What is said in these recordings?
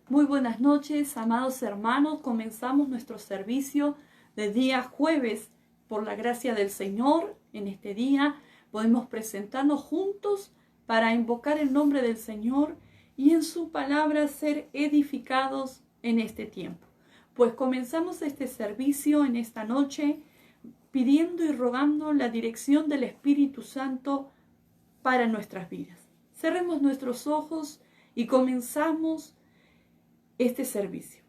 Muy buenas noches, amados hermanos. Comenzamos nuestro servicio de día jueves. Por la gracia del Señor, en este día podemos presentarnos juntos para invocar el nombre del Señor y en su palabra ser edificados en este tiempo. Pues comenzamos este servicio en esta noche pidiendo y rogando la dirección del Espíritu Santo para nuestras vidas. Cerremos nuestros ojos y comenzamos este servicio.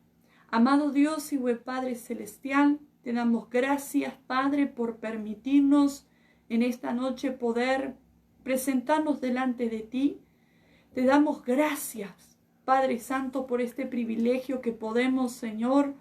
Amado Dios y buen Padre Celestial, te damos gracias, Padre, por permitirnos en esta noche poder presentarnos delante de ti. Te damos gracias, Padre Santo, por este privilegio que podemos, Señor,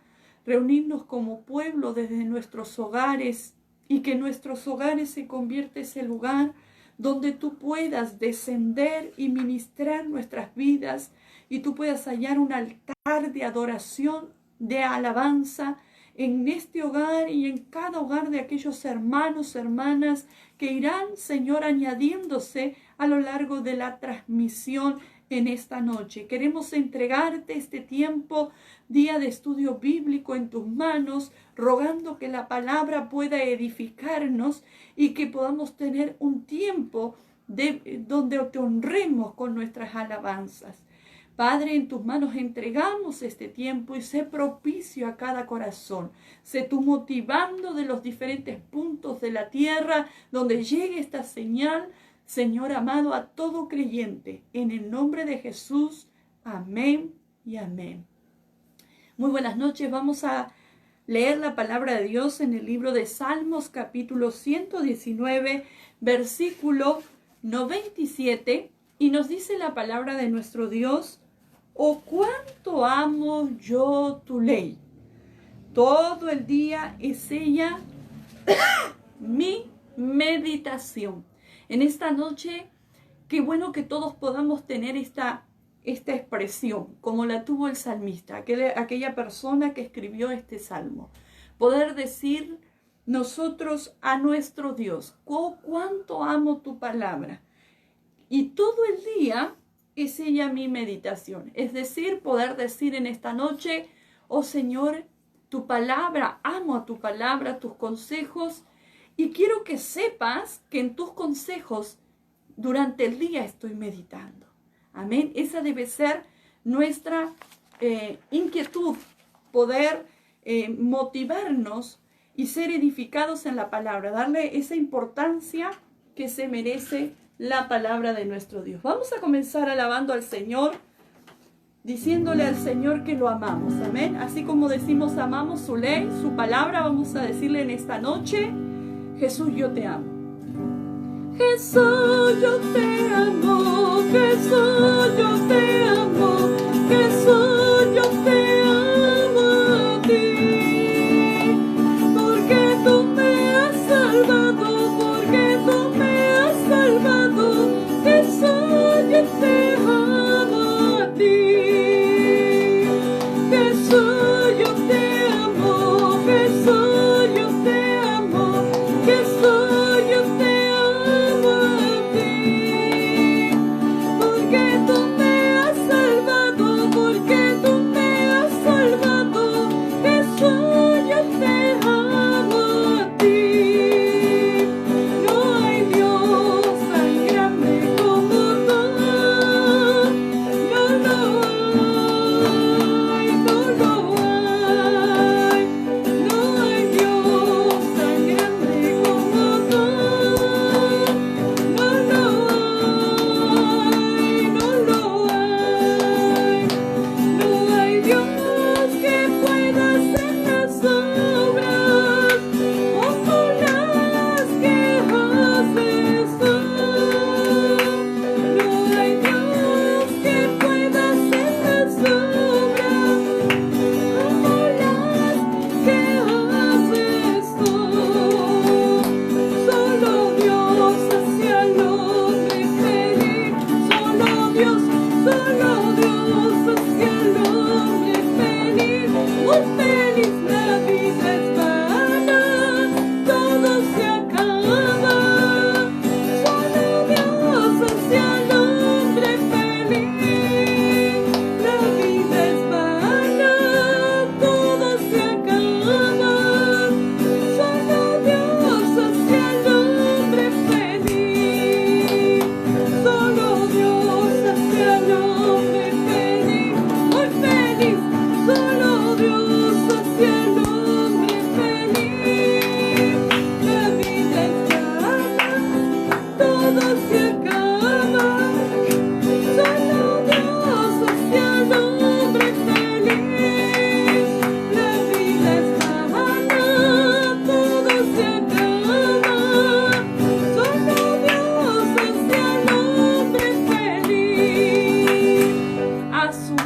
reunirnos como pueblo desde nuestros hogares y que nuestros hogares se convierta en ese lugar donde tú puedas descender y ministrar nuestras vidas y tú puedas hallar un altar de adoración, de alabanza en este hogar y en cada hogar de aquellos hermanos, hermanas que irán, Señor, añadiéndose a lo largo de la transmisión en esta noche. Queremos entregarte este tiempo, día de estudio bíblico, en tus manos, rogando que la palabra pueda edificarnos y que podamos tener un tiempo donde te honremos con nuestras alabanzas. Padre, en tus manos entregamos este tiempo y sé propicio a cada corazón. Sé tú motivando de los diferentes puntos de la tierra donde llegue esta señal, Señor amado, a todo creyente. En el nombre de Jesús, amén y amén. Muy buenas noches. Vamos a leer la palabra de Dios en el libro de Salmos, capítulo 119, versículo 97. Y nos dice la palabra de nuestro Dios: oh, cuánto amo yo tu ley. Todo el día es ella mi meditación. En esta noche, qué bueno que todos podamos tener esta expresión, como la tuvo el salmista, aquella persona que escribió este salmo. Poder decir nosotros a nuestro Dios: oh, cuánto amo tu palabra. Y todo el día es ella mi meditación. Es decir, poder decir en esta noche: oh Señor, tu palabra, amo a tu palabra, tus consejos, y quiero que sepas que en tus consejos durante el día estoy meditando. Amén. Esa debe ser nuestra inquietud, poder motivarnos y ser edificados en la palabra, darle esa importancia que se merece la palabra de nuestro Dios. Vamos a comenzar alabando al Señor, diciéndole al Señor que lo amamos. Amén. Así como decimos amamos su ley, su palabra, vamos a decirle en esta noche: Jesús, yo te amo. Jesús, yo te amo. Jesús, yo te amo. Jesús, yo te amo a ti. Porque tú me has salvado, porque tú me has salvado. Jesús, yo te amo a ti. Jesús, yo te amo. Jesús, yo te amo. Jesús, yo te amo a ti. Porque tú me has salvado.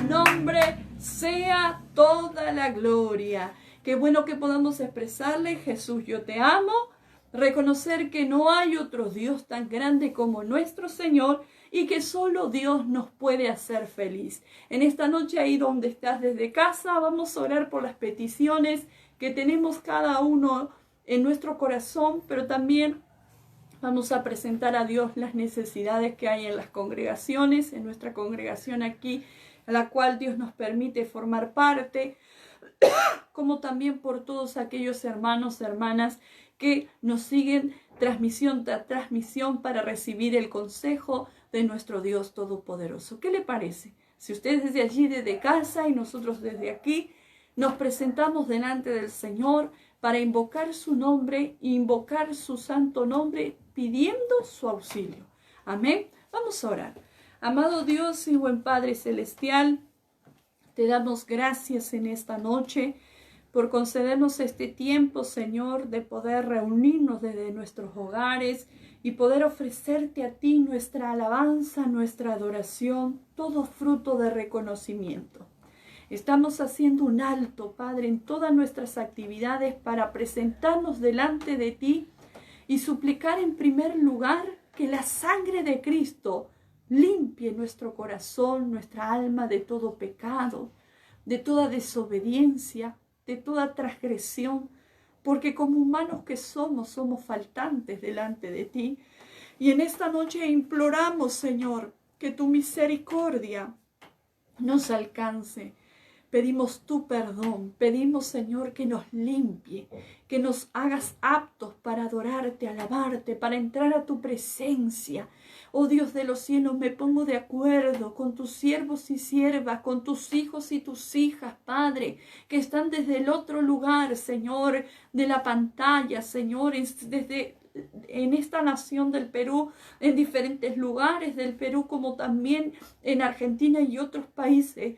nombre sea toda la gloria. Qué bueno que podamos expresarle: Jesús, yo te amo. Reconocer que no hay otro Dios tan grande como nuestro Señor y que solo Dios nos puede hacer feliz. En esta noche, ahí donde estás desde casa, vamos a orar por las peticiones que tenemos cada uno en nuestro corazón, pero también vamos a presentar a Dios las necesidades que hay en las congregaciones, en nuestra congregación aquí, a la cual Dios nos permite formar parte, como también por todos aquellos hermanos, hermanas que nos siguen transmisión tras transmisión para recibir el consejo de nuestro Dios Todopoderoso. ¿Qué le parece? Si usted desde allí, desde casa, y nosotros desde aquí, nos presentamos delante del Señor para invocar su nombre, invocar su santo nombre, pidiendo su auxilio. Amén. Vamos a orar. Amado Dios y buen Padre Celestial, te damos gracias en esta noche por concedernos este tiempo, Señor, de poder reunirnos desde nuestros hogares y poder ofrecerte a ti nuestra alabanza, nuestra adoración, todo fruto de reconocimiento. Estamos haciendo un alto, Padre, en todas nuestras actividades para presentarnos delante de ti y suplicar en primer lugar que la sangre de Cristo limpie nuestro corazón, nuestra alma de todo pecado, de toda desobediencia, de toda transgresión, porque como humanos que somos faltantes delante de ti. Y en esta noche imploramos, Señor, que tu misericordia nos alcance. Pedimos tu perdón, pedimos, Señor, que nos limpie, que nos hagas aptos para adorarte, alabarte, para entrar a tu presencia. Oh Dios de los cielos, me pongo de acuerdo con tus siervos y siervas, con tus hijos y tus hijas, Padre, que están desde el otro lugar, Señor, de la pantalla, Señor, desde en esta nación del Perú, en diferentes lugares del Perú, como también en Argentina y otros países,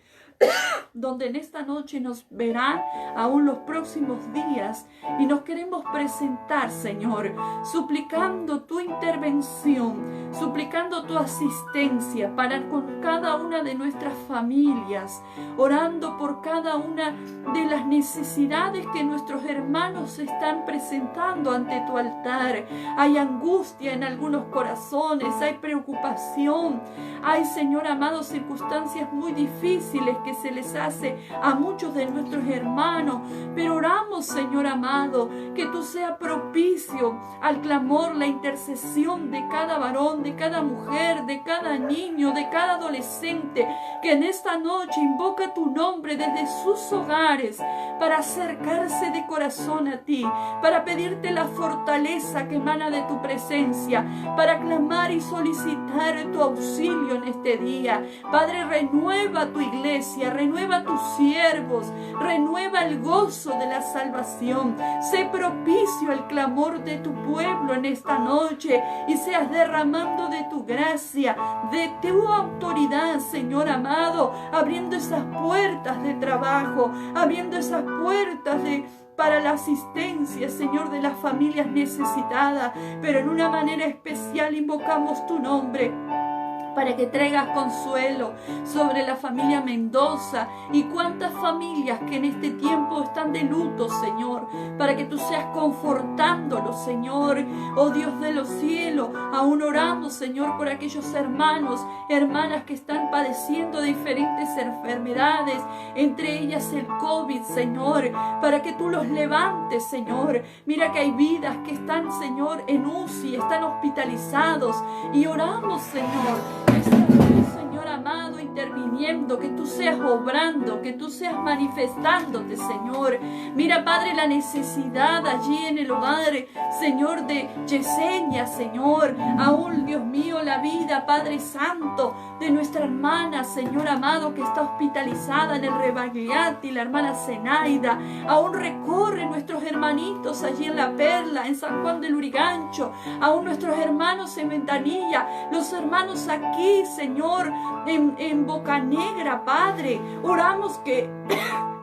donde en esta noche nos verán aún los próximos días, y nos queremos presentar, Señor, suplicando tu intervención, suplicando tu asistencia para con cada una de nuestras familias, orando por cada una de las necesidades que nuestros hermanos están presentando ante tu altar. Hay angustia en algunos corazones, hay preocupación, hay, Señor amado, circunstancias muy difíciles que se les hace a muchos de nuestros hermanos, pero oramos, Señor amado, que tú seas propicio al clamor, la intercesión de cada varón, de cada mujer, de cada niño, de cada adolescente, que en esta noche invoca tu nombre desde sus hogares para acercarse de corazón a ti, para pedirte la fortaleza que emana de tu presencia, para clamar y solicitar tu auxilio en este día. Padre, renueva tu iglesia, renueva tus siervos, renueva el gozo de la salvación. Sé propicio al clamor de tu pueblo en esta noche y seas derramando de tu gracia, de tu autoridad, Señor amado, abriendo esas puertas de trabajo, abriendo esas puertas para la asistencia, Señor, de las familias necesitadas, pero en una manera especial invocamos tu nombre para que traigas consuelo sobre la familia Mendoza y cuántas familias que en este tiempo están de luto, Señor, para que tú seas confortándolos, Señor. Oh Dios de los cielos, aún oramos, Señor, por aquellos hermanos, hermanas que están padeciendo diferentes enfermedades, entre ellas el COVID, Señor, para que tú los levantes, Señor. Mira que hay vidas que están, Señor, en UCI, están hospitalizados, y oramos, Señor, Señor amado, interviniendo, que tú seas obrando, que tú seas manifestándote, Señor. Mira, Padre, la necesidad allí en el hogar, Señor, de Yesenia, Señor. Aún, Dios mío, la vida, Padre Santo, de nuestra hermana, Señor amado, que está hospitalizada en el Rebagliati, la hermana Zenaida. Aún recorre nuestros hermanitos allí en La Perla, en San Juan del Lurigancho. Aún nuestros hermanos en Ventanilla, los hermanos aquí, Señor, en Bocanegra, Padre. Oramos que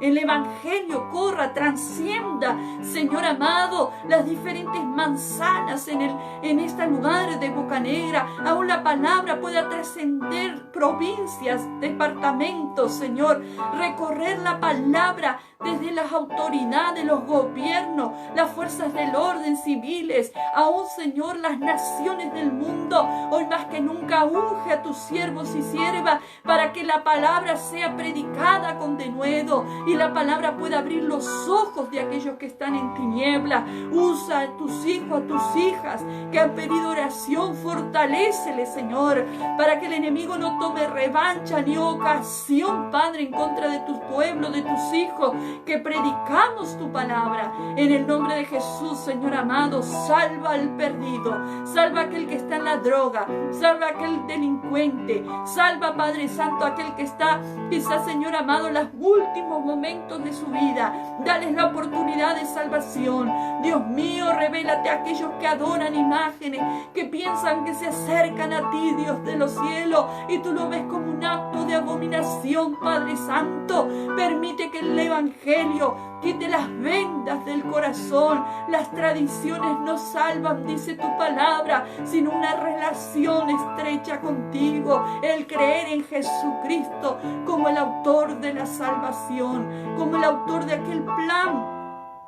el Evangelio corra, transcienda, Señor amado, las diferentes manzanas en este lugar de Bocanegra. Aún la palabra pueda trascender provincias, departamentos, Señor. Recorrer la palabra desde las autoridades, los gobiernos, las fuerzas del orden civiles, aún, Señor, las naciones del mundo. Hoy más que nunca unge a tus siervos y siervas para que la palabra sea predicada con denuedo y la palabra pueda abrir los ojos de aquellos que están en tinieblas. Usa a tus hijos, a tus hijas que han pedido oración, fortaléceles, Señor, para que el enemigo no tome revancha ni ocasión, Padre, en contra de tu pueblo, de tus hijos, que predicamos tu palabra. En el nombre de Jesús, Señor amado, salva al perdido, salva a aquel que está en la droga, salva a aquel delincuente, salva, Padre Santo, a aquel que está quizás, Señor amado, en los últimos momentos de su vida. Dales la oportunidad de salvación. Dios mío, revélate a aquellos que adoran imágenes, que piensan que se acercan a ti, Dios de los cielos, y tú lo ves como un acto de abominación, Padre Santo. Permite que el Evangelio quite las vendas del corazón. Las tradiciones no salvan, dice tu palabra, sino una relación estrecha contigo, el creer en Jesucristo como el autor de la salvación, como el autor de aquel plan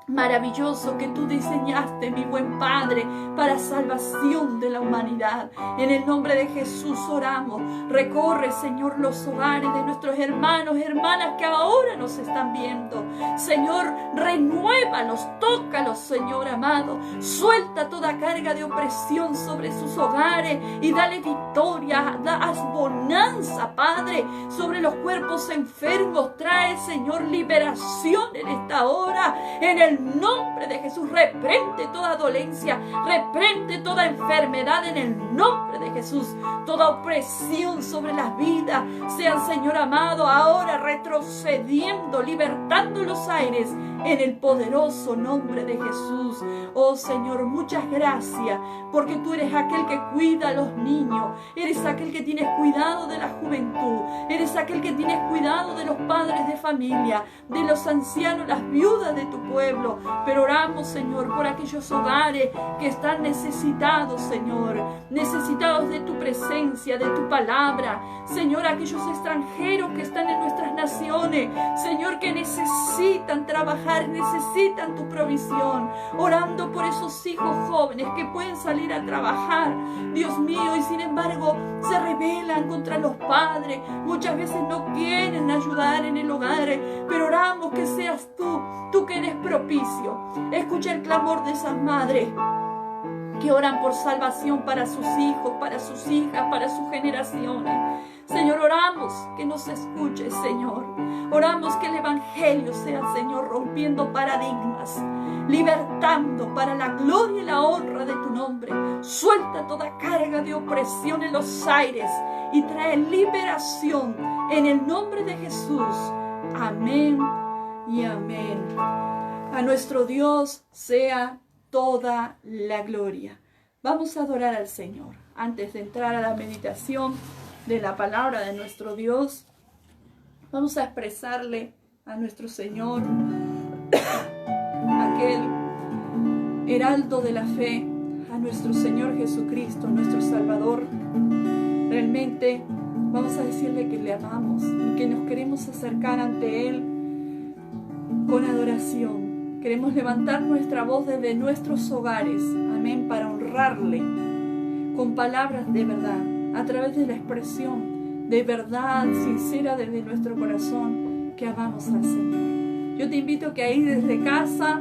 maravilloso que tú diseñaste, mi buen Padre, para salvación de la humanidad. En el nombre de Jesús oramos. Recorre, Señor, los hogares de nuestros hermanos, hermanas que ahora nos están viendo. Señor, renuévalos, tócalos, Señor amado. Suelta toda carga de opresión sobre sus hogares y dale victoria, haz bonanza, Padre, sobre los cuerpos enfermos. Trae, Señor, liberación en esta hora. En el nombre de Jesús, reprende toda dolencia, reprende toda enfermedad en el nombre de Jesús. Toda opresión sobre las vidas sean, Señor amado, ahora retrocediendo, libertando los aires en el poderoso nombre de Jesús. Oh Señor, muchas gracias, porque tú eres aquel que cuida a los niños, eres aquel que tienes cuidado de la juventud, eres aquel que tienes cuidado de los padres de familia, de los ancianos, las viudas de tu pueblo. Pero oramos, Señor, por aquellos hogares que están necesitados, Señor, necesitados de tu presencia, de tu palabra. Señor, aquellos extranjeros que están en nuestras naciones, Señor, que necesitan trabajar, necesitan tu provisión. Orando por esos hijos jóvenes que pueden salir a trabajar, Dios mío, y sin embargo se rebelan contra los padres. Muchas veces no quieren ayudar en el hogar, pero oramos que seas tú que eres propicio. Escucha el clamor de esas madres que oran por salvación para sus hijos, para sus hijas, para sus generaciones. Señor, oramos que nos escuches, Señor. Oramos que el Evangelio sea, Señor, rompiendo paradigmas, libertando para la gloria y la honra de tu nombre. Suelta toda carga de opresión en los aires y trae liberación en el nombre de Jesús. Amén y amén. A nuestro Dios sea toda la gloria. Vamos a adorar al Señor. Antes de entrar a la meditación de la palabra de nuestro Dios, vamos a expresarle a nuestro Señor, aquel heraldo de la fe, a nuestro Señor Jesucristo, nuestro Salvador. Realmente vamos a decirle que le amamos y que nos queremos acercar ante Él con adoración. Queremos levantar nuestra voz desde nuestros hogares, amén, para honrarle con palabras de verdad, a través de la expresión de verdad sincera desde nuestro corazón, que amamos al Señor. Yo te invito a que ahí desde casa,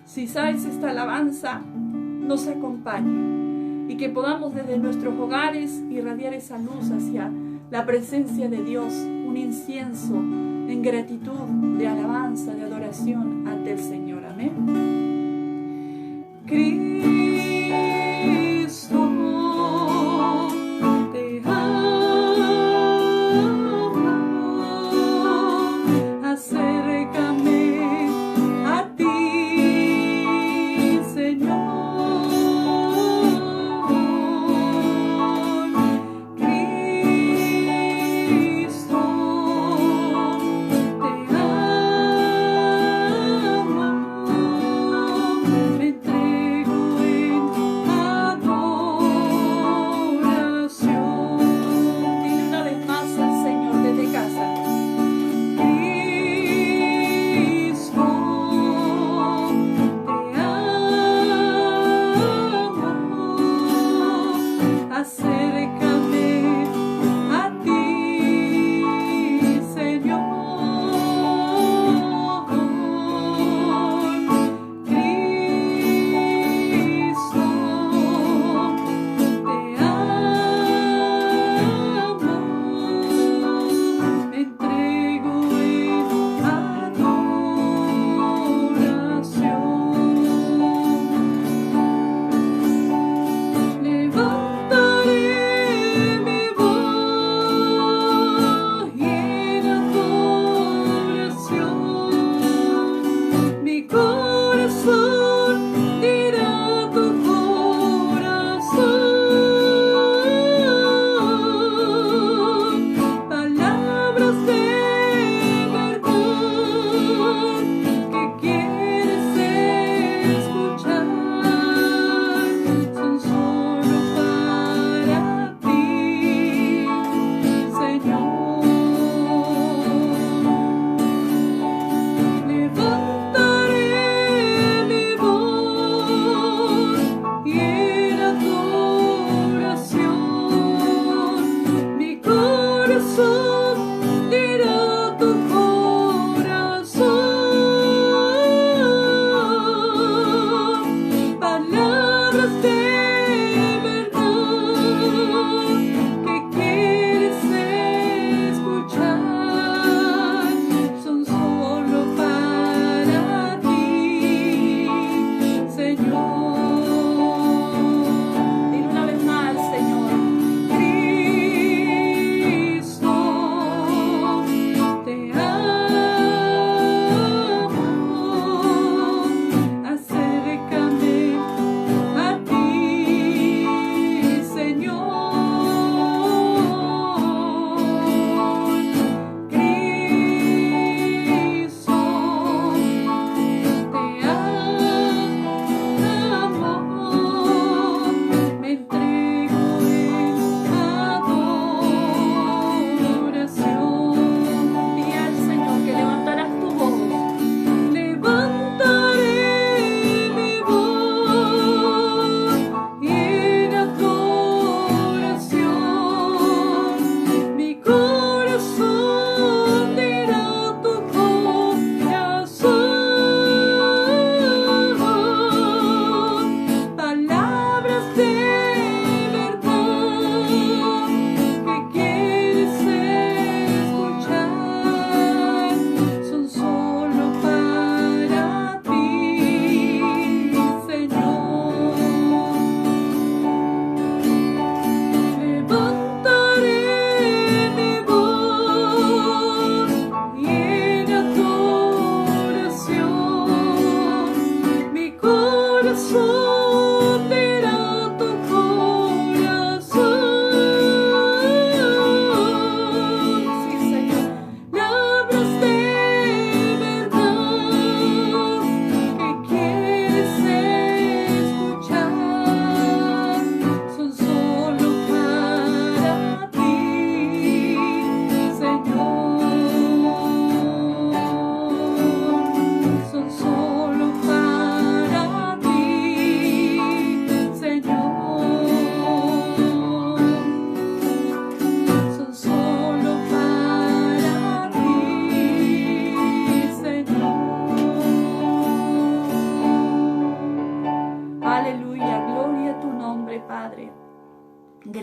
si sabes esta alabanza, nos acompañe y que podamos desde nuestros hogares irradiar esa luz hacia la presencia de Dios, un incienso en gratitud, de alabanza, de adoración ante el Señor. Amén. Cristo, te amo, acércame a ti, Señor. Cristo, te amo.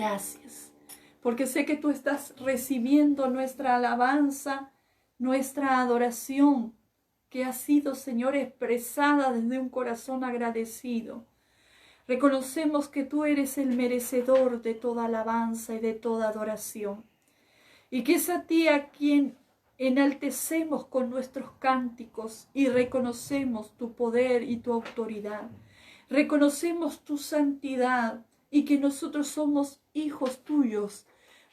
gracias, porque sé que tú estás recibiendo nuestra alabanza, nuestra adoración, que ha sido, Señor, expresada desde un corazón agradecido. Reconocemos que tú eres el merecedor de toda alabanza y de toda adoración, y que es a ti a quien enaltecemos con nuestros cánticos y reconocemos tu poder y tu autoridad. Reconocemos tu santidad y que nosotros somos hijos tuyos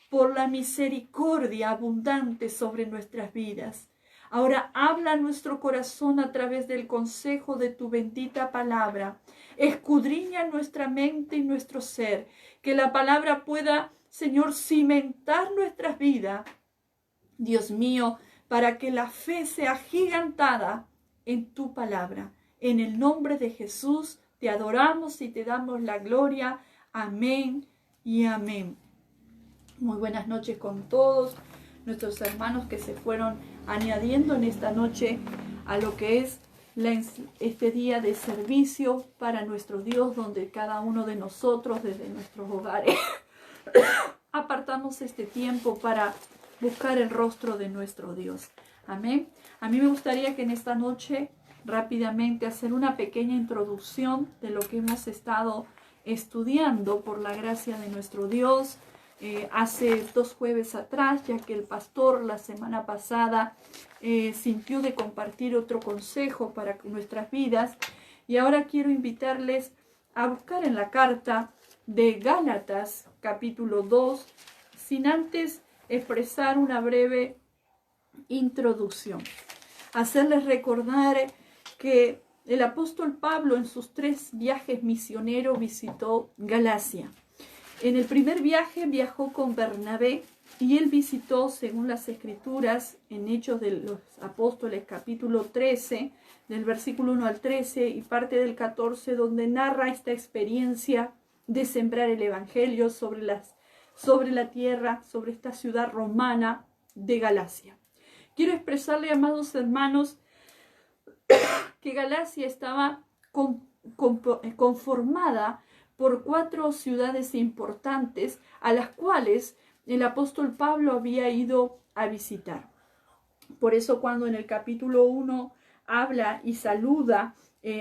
por la misericordia abundante sobre nuestras vidas. Ahora habla a nuestro corazón a través del consejo de tu bendita palabra. Escudriña nuestra mente y nuestro ser, que la palabra pueda, Señor, cimentar nuestras vidas, Dios mío, para que la fe sea gigantada en tu palabra. En el nombre de Jesús te adoramos y te damos la gloria. Amén y amén. Muy buenas noches con todos nuestros hermanos que se fueron añadiendo en esta noche a lo que es este día de servicio para nuestro Dios, donde cada uno de nosotros desde nuestros hogares apartamos este tiempo para buscar el rostro de nuestro Dios. Amén. A mí me gustaría que en esta noche rápidamente hacer una pequeña introducción de lo que hemos estado estudiando por la gracia de nuestro Dios. Hace 2 jueves atrás, ya que el pastor la semana pasada sintió de compartir otro consejo para nuestras vidas, y ahora quiero invitarles a buscar en la carta de Gálatas capítulo 2, sin antes expresar una breve introducción. Hacerles recordar que el apóstol Pablo en sus 3 viajes misioneros visitó Galacia. En el primer viaje viajó con Bernabé y él visitó, según las Escrituras, en Hechos de los Apóstoles, capítulo 13, del versículo 1 al 13 y parte del 14, donde narra esta experiencia de sembrar el Evangelio sobre la tierra, sobre esta ciudad romana de Galacia. Quiero expresarle, amados hermanos, que Galacia estaba conformada por 4 ciudades importantes a las cuales el apóstol Pablo había ido a visitar. Por eso cuando en el capítulo 1 habla y saluda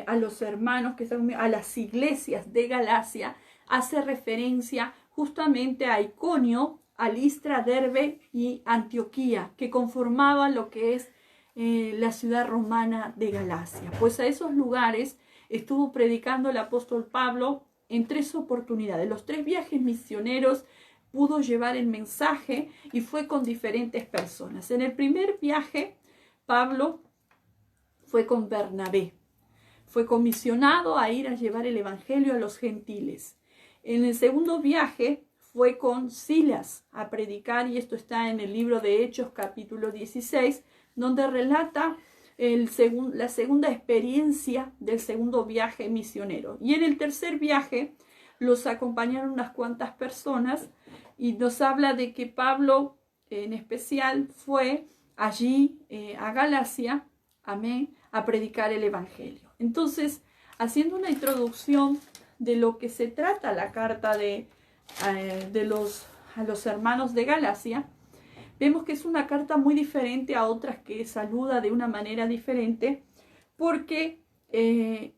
a los hermanos que están, a las iglesias de Galacia, hace referencia justamente a Iconio, a Listra, Derbe y Antioquía, que conformaban lo que es la ciudad romana de Galacia. Pues a esos lugares estuvo predicando el apóstol Pablo en 3 oportunidades. Los 3 viajes misioneros pudo llevar el mensaje y fue con diferentes personas. En el primer viaje, Pablo fue con Bernabé. Fue comisionado a ir a llevar el evangelio a los gentiles. En el segundo viaje fue con Silas a predicar, y esto está en el libro de Hechos capítulo 16, donde relata la segunda experiencia del segundo viaje misionero. Y en el tercer viaje los acompañaron unas cuantas personas, y nos habla de que Pablo en especial fue allí a Galacia, amén, a predicar el evangelio. Entonces, haciendo una introducción de lo que se trata la carta a los hermanos de Galacia, vemos que es una carta muy diferente a otras que saluda de una manera diferente, porque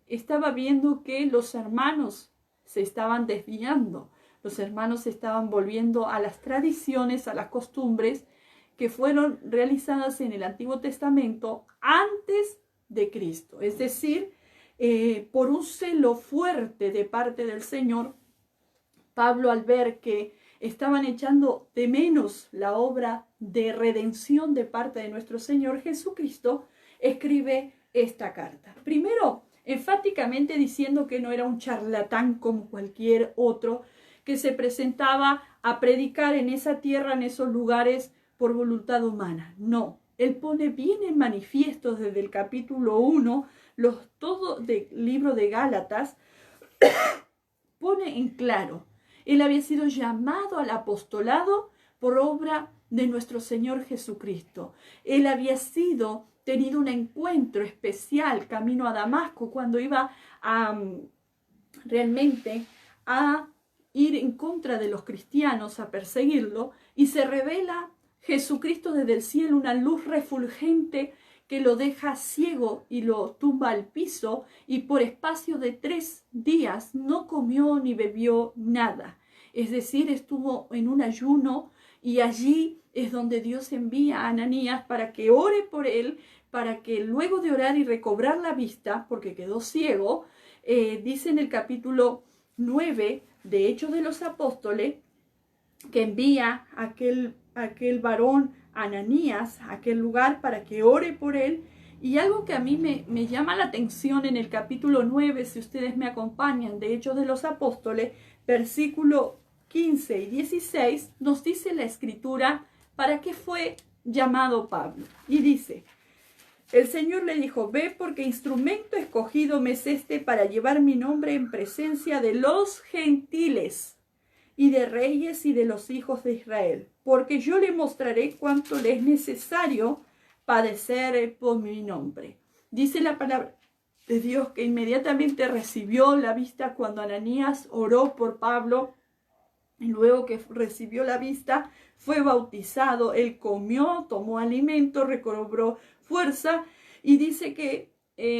estaba viendo que los hermanos se estaban desviando, los hermanos se estaban volviendo a las tradiciones, a las costumbres que fueron realizadas en el Antiguo Testamento antes de Cristo. Es decir, por un celo fuerte de parte del Señor, Pablo, al ver que estaban echando de menos la obra de redención de parte de nuestro Señor Jesucristo, escribe esta carta. Primero, enfáticamente diciendo que no era un charlatán como cualquier otro que se presentaba a predicar en esa tierra, en esos lugares, por voluntad humana. No, él pone bien en manifiesto desde el capítulo 1, todo del libro de Gálatas, pone en claro. Él había sido llamado al apostolado por obra de nuestro Señor Jesucristo. Él había tenido un encuentro especial camino a Damasco, cuando iba realmente a ir en contra de los cristianos, a perseguirlo, y se revela Jesucristo desde el cielo, una luz refulgente que lo deja ciego y lo tumba al piso, y por espacio de 3 días no comió ni bebió nada. Es decir, estuvo en un ayuno, y allí es donde Dios envía a Ananías para que ore por él, para que luego de orar y recobrar la vista, porque quedó ciego, dice en el capítulo 9 de Hechos de los Apóstoles, que envía a aquel varón Ananías a aquel lugar para que ore por él. Y algo que a mí me llama la atención en el capítulo 9, si ustedes me acompañan, de Hechos de los Apóstoles, versículo 15 y 16, nos dice la Escritura para qué fue llamado Pablo. Y dice: el Señor le dijo: ve, porque instrumento escogido me es este para llevar mi nombre en presencia de los gentiles y de reyes y de los hijos de Israel, porque yo le mostraré cuánto le es necesario padecer por mi nombre. Dice la palabra de Dios que inmediatamente recibió la vista cuando Ananías oró por Pablo, y luego que recibió la vista fue bautizado. Él comió, tomó alimento, recobró fuerza, y dice que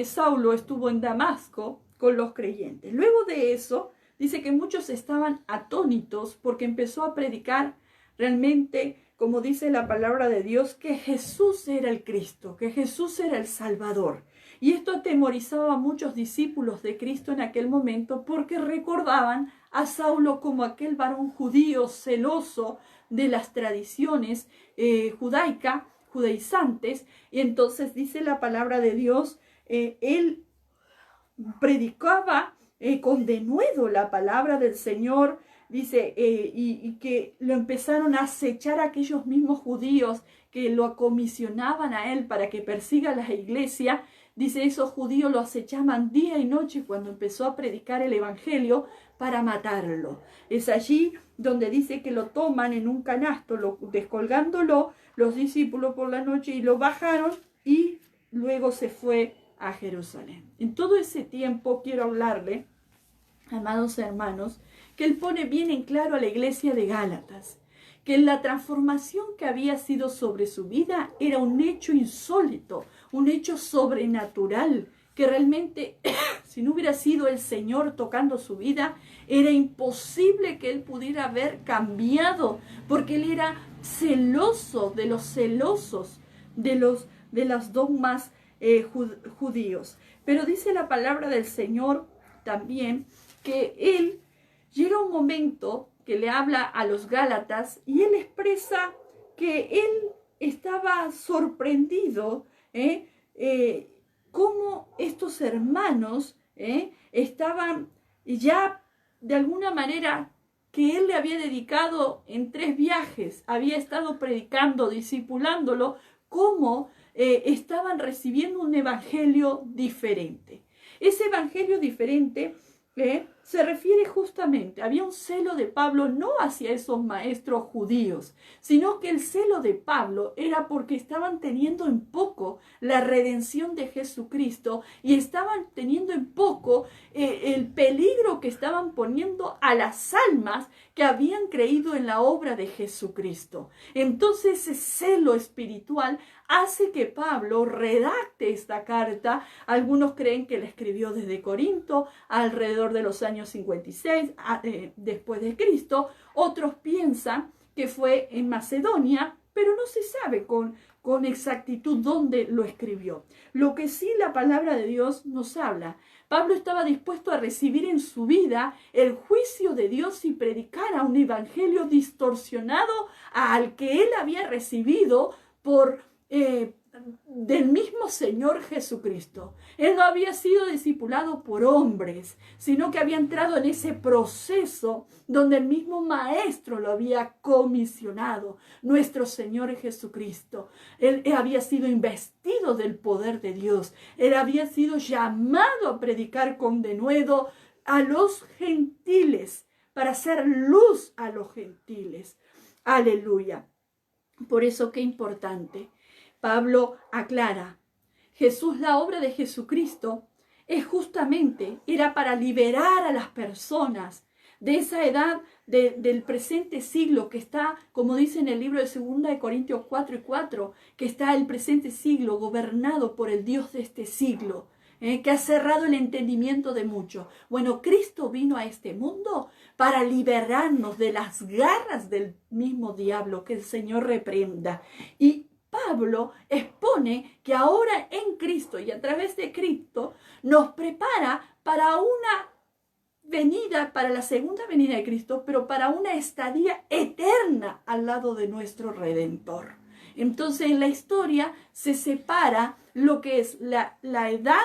Saulo estuvo en Damasco con los creyentes. Luego de eso dice que muchos estaban atónitos porque empezó a predicar realmente, como dice la palabra de Dios, que Jesús era el Cristo, que Jesús era el Salvador. Y esto atemorizaba a muchos discípulos de Cristo en aquel momento, porque recordaban a Saulo como aquel varón judío celoso de las tradiciones judaizantes. Y entonces dice la palabra de Dios, él predicaba con denuedo la palabra del Señor, dice, y que lo empezaron a acechar aquellos mismos judíos que lo comisionaban a él para que persiga la iglesia. Dice, esos judíos lo acechaban día y noche cuando empezó a predicar el evangelio para matarlo. Es allí donde dice que lo toman en un canasto, descolgándolo los discípulos por la noche, y lo bajaron, y luego se fue a Jerusalén. En todo ese tiempo quiero hablarle, amados hermanos, que él pone bien en claro a la iglesia de Gálatas que la transformación que había sido sobre su vida era un hecho insólito, un hecho sobrenatural, que realmente si no hubiera sido el Señor tocando su vida, era imposible que él pudiera haber cambiado, porque él era celoso de los celosos de los dogmas judíos. Pero dice la palabra del Señor también que él llega un momento que le habla a los Gálatas, y él expresa que él estaba sorprendido cómo estos hermanos estaban ya de alguna manera, que él le había dedicado en 3 viajes, había estado predicando, discipulándolo, cómo estaban recibiendo un evangelio diferente. Ese evangelio diferente se refiere justamente, había un celo de Pablo no hacia esos maestros judíos, sino que el celo de Pablo era porque estaban teniendo en poco la redención de Jesucristo, y estaban teniendo en poco el peligro que estaban poniendo a las almas que habían creído en la obra de Jesucristo. Entonces ese celo espiritual hace que Pablo redacte esta carta. Algunos creen que la escribió desde Corinto alrededor de los años 56 después de Cristo. Otros piensan que fue en Macedonia, pero no se sabe con exactitud dónde lo escribió. Lo que sí la palabra de Dios nos habla: Pablo estaba dispuesto a recibir en su vida el juicio de Dios y predicar a un evangelio distorsionado al que él había recibido del mismo Señor Jesucristo. Él no había sido discipulado por hombres, sino que había entrado en ese proceso donde el mismo Maestro lo había comisionado, nuestro Señor Jesucristo. Él había sido investido del poder de Dios. Él había sido llamado a predicar con denuedo a los gentiles, para hacer luz a los gentiles. Aleluya. Por eso, qué importante. Pablo aclara, la obra de Jesucristo era para liberar a las personas de esa edad del presente siglo que está, como dice en el libro de 2 Corintios 4:4, que está el presente siglo gobernado por el Dios de este siglo, que ha cerrado el entendimiento de muchos. Bueno, Cristo vino a este mundo para liberarnos de las garras del mismo diablo, que el Señor reprenda. Y Pablo expone que ahora en Cristo y a través de Cristo nos prepara para una venida, para la segunda venida de Cristo, pero para una estadía eterna al lado de nuestro Redentor. Entonces en la historia se separa lo que es la edad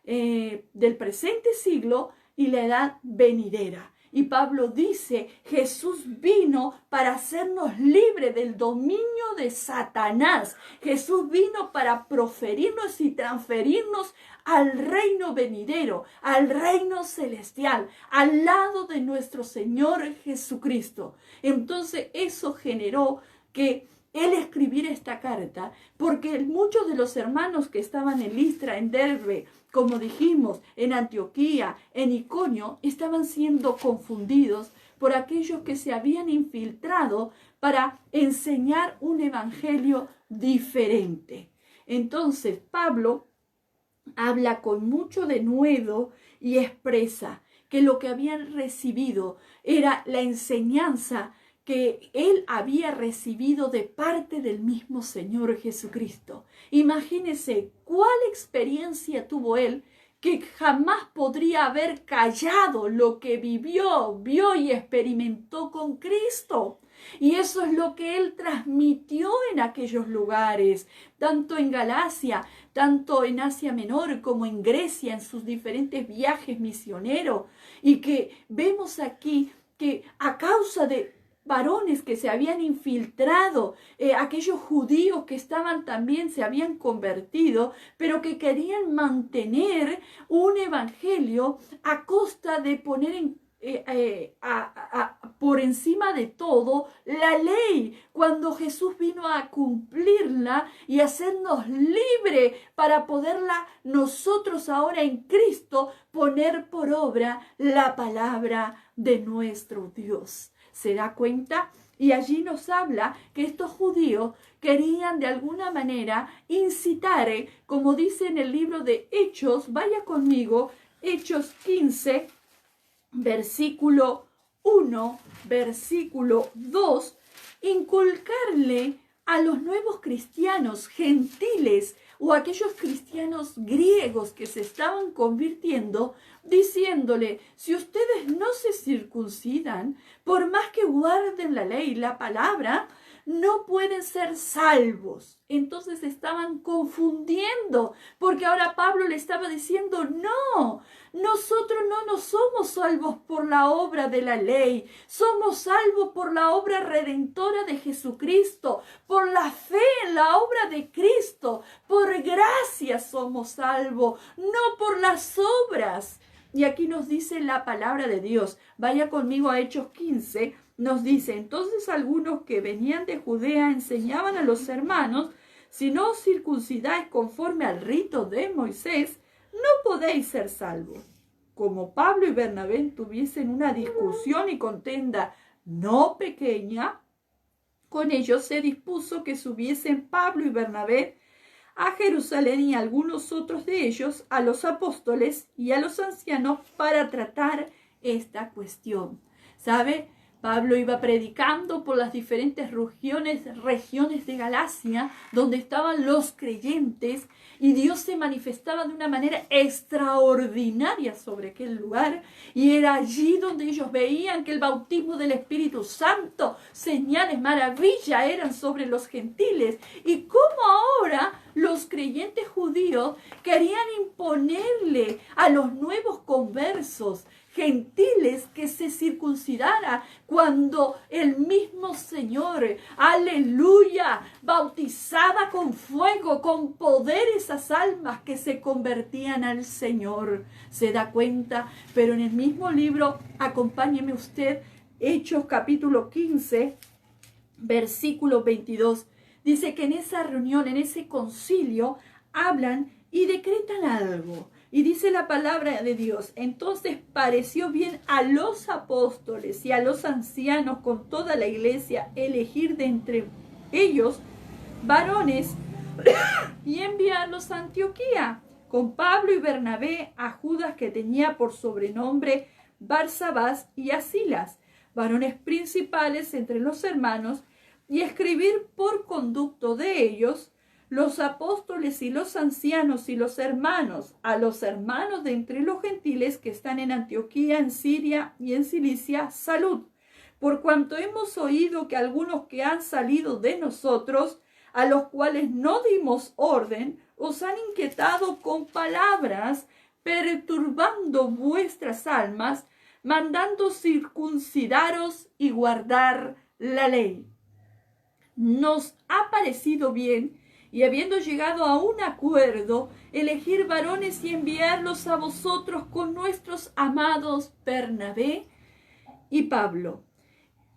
del presente siglo y la edad venidera. Y Pablo dice, Jesús vino para hacernos libres del dominio de Satanás. Jesús vino para proferirnos y transferirnos al reino venidero, al reino celestial, al lado de nuestro Señor Jesucristo. Entonces eso generó que él escribiera esta carta, porque muchos de los hermanos que estaban en Listra, en Derbe, como dijimos, en Antioquía, en Iconio, estaban siendo confundidos por aquellos que se habían infiltrado para enseñar un evangelio diferente. Entonces Pablo habla con mucho denuedo y expresa que lo que habían recibido era la enseñanza que él había recibido de parte del mismo Señor Jesucristo. Imagínense cuál experiencia tuvo él, que jamás podría haber callado lo que vivió, vio y experimentó con Cristo. Y eso es lo que él transmitió en aquellos lugares, tanto en Galacia, tanto en Asia Menor como en Grecia, en sus diferentes viajes misioneros. Y que vemos aquí que a causa de varones que se habían infiltrado, aquellos judíos que también se habían convertido, pero que querían mantener un evangelio a costa de poner por encima de todo la ley, cuando Jesús vino a cumplirla y hacernos libres para poderla nosotros ahora en Cristo poner por obra la palabra de nuestro Dios. ¿Se da cuenta? Y allí nos habla que estos judíos querían de alguna manera incitar, como dice en el libro de Hechos, vaya conmigo, Hechos 15, versículo 1, versículo 2, inculcarle a los nuevos cristianos gentiles o aquellos cristianos griegos que se estaban convirtiendo, diciéndole, si ustedes no se circuncidan, por más que guarden la ley, la palabra, no pueden ser salvos. Entonces estaban confundiendo, porque ahora Pablo le estaba diciendo, no, nosotros no nos somos salvos por la obra de la ley, somos salvos por la obra redentora de Jesucristo, por la fe en la obra de Cristo, por gracia somos salvos, no por las obras. Y aquí nos dice la palabra de Dios, vaya conmigo a Hechos 15, nos dice, entonces algunos que venían de Judea enseñaban a los hermanos, si no os circuncidáis conforme al rito de Moisés, no podéis ser salvos. Como Pablo y Bernabé tuviesen una discusión y contenda no pequeña, con ellos se dispuso que subiesen Pablo y Bernabé a Jerusalén y algunos otros de ellos a los apóstoles y a los ancianos para tratar esta cuestión. ¿Sabe? Pablo iba predicando por las diferentes regiones de Galacia, donde estaban los creyentes, y Dios se manifestaba de una manera extraordinaria sobre aquel lugar, y era allí donde ellos veían que el bautismo del Espíritu Santo, señales, maravillas eran sobre los gentiles, y cómo ahora los creyentes judíos querían imponerle a los nuevos conversos gentiles que se circuncidara cuando el mismo Señor, aleluya, bautizaba con fuego, con poder esas almas que se convertían al Señor. ¿Se da cuenta? Pero en el mismo libro, acompáñeme usted, Hechos capítulo 15, versículo 22, dice que en esa reunión, en ese concilio, hablan y decretan algo. Y dice la palabra de Dios: entonces pareció bien a los apóstoles y a los ancianos con toda la iglesia elegir de entre ellos varones y enviarlos a Antioquía, con Pablo y Bernabé, a Judas, que tenía por sobrenombre Barsabás, y a Silas, varones principales entre los hermanos, y escribir por conducto de ellos los apóstoles y los ancianos y los hermanos, a los hermanos de entre los gentiles que están en Antioquía, en Siria y en Cilicia, salud. Por cuanto hemos oído que algunos que han salido de nosotros, a los cuales no dimos orden, os han inquietado con palabras, perturbando vuestras almas, mandando circuncidaros y guardar la ley. Nos ha parecido bien, y habiendo llegado a un acuerdo, elegir varones y enviarlos a vosotros con nuestros amados Bernabé y Pablo,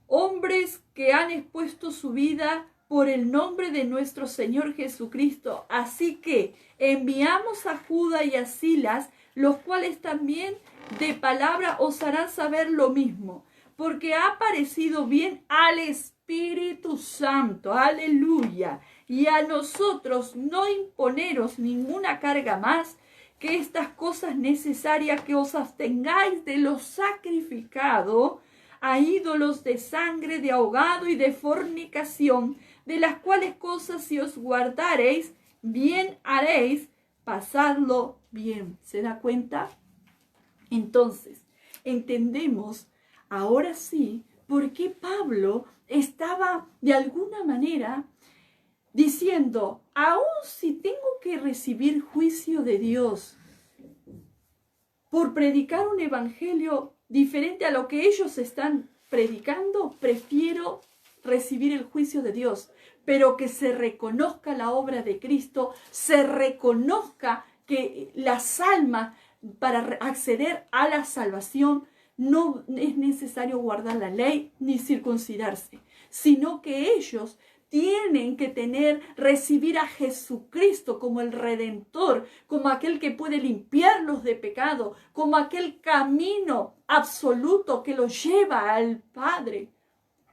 hombres que han expuesto su vida por el nombre de nuestro Señor Jesucristo. Así que enviamos a Judas y a Silas, los cuales también de palabra os harán saber lo mismo, porque ha parecido bien al Espíritu Santo, aleluya, y a nosotros no imponeros ninguna carga más que estas cosas necesarias, que os abstengáis de lo sacrificado a ídolos, de sangre, de ahogado y de fornicación, de las cuales cosas si os guardareis, bien haréis, pasadlo bien. ¿Se da cuenta? Entonces, entendemos ahora sí por qué Pablo estaba de alguna manera diciendo: aun si tengo que recibir juicio de Dios por predicar un evangelio diferente a lo que ellos están predicando, prefiero recibir el juicio de Dios, pero que se reconozca la obra de Cristo, se reconozca que las almas, para acceder a la salvación, no es necesario guardar la ley ni circuncidarse, sino que ellos tienen que recibir a Jesucristo como el Redentor, como aquel que puede limpiarlos de pecado, como aquel camino absoluto que los lleva al Padre.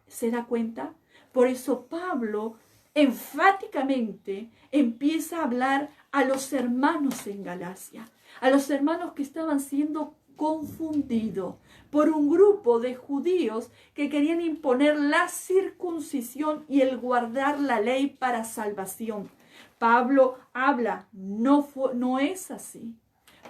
¿Se da cuenta? Por eso Pablo enfáticamente empieza a hablar a los hermanos en Galacia, a los hermanos que estaban siendo confundidos por un grupo de judíos que querían imponer la circuncisión y el guardar la ley para salvación. Pablo habla: no es así.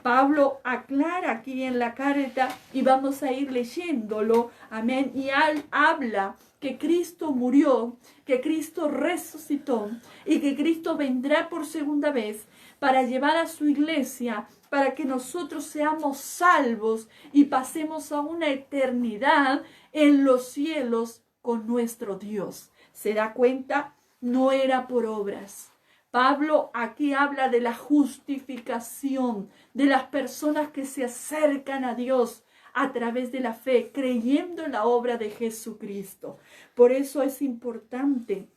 Pablo aclara aquí en la carta, y vamos a ir leyéndolo, amén, y habla que Cristo murió, que Cristo resucitó y que Cristo vendrá por segunda vez para llevar a su iglesia, para que nosotros seamos salvos y pasemos a una eternidad en los cielos con nuestro Dios. ¿Se da cuenta? No era por obras. Pablo aquí habla de la justificación de las personas que se acercan a Dios a través de la fe, creyendo en la obra de Jesucristo. Por eso es importante,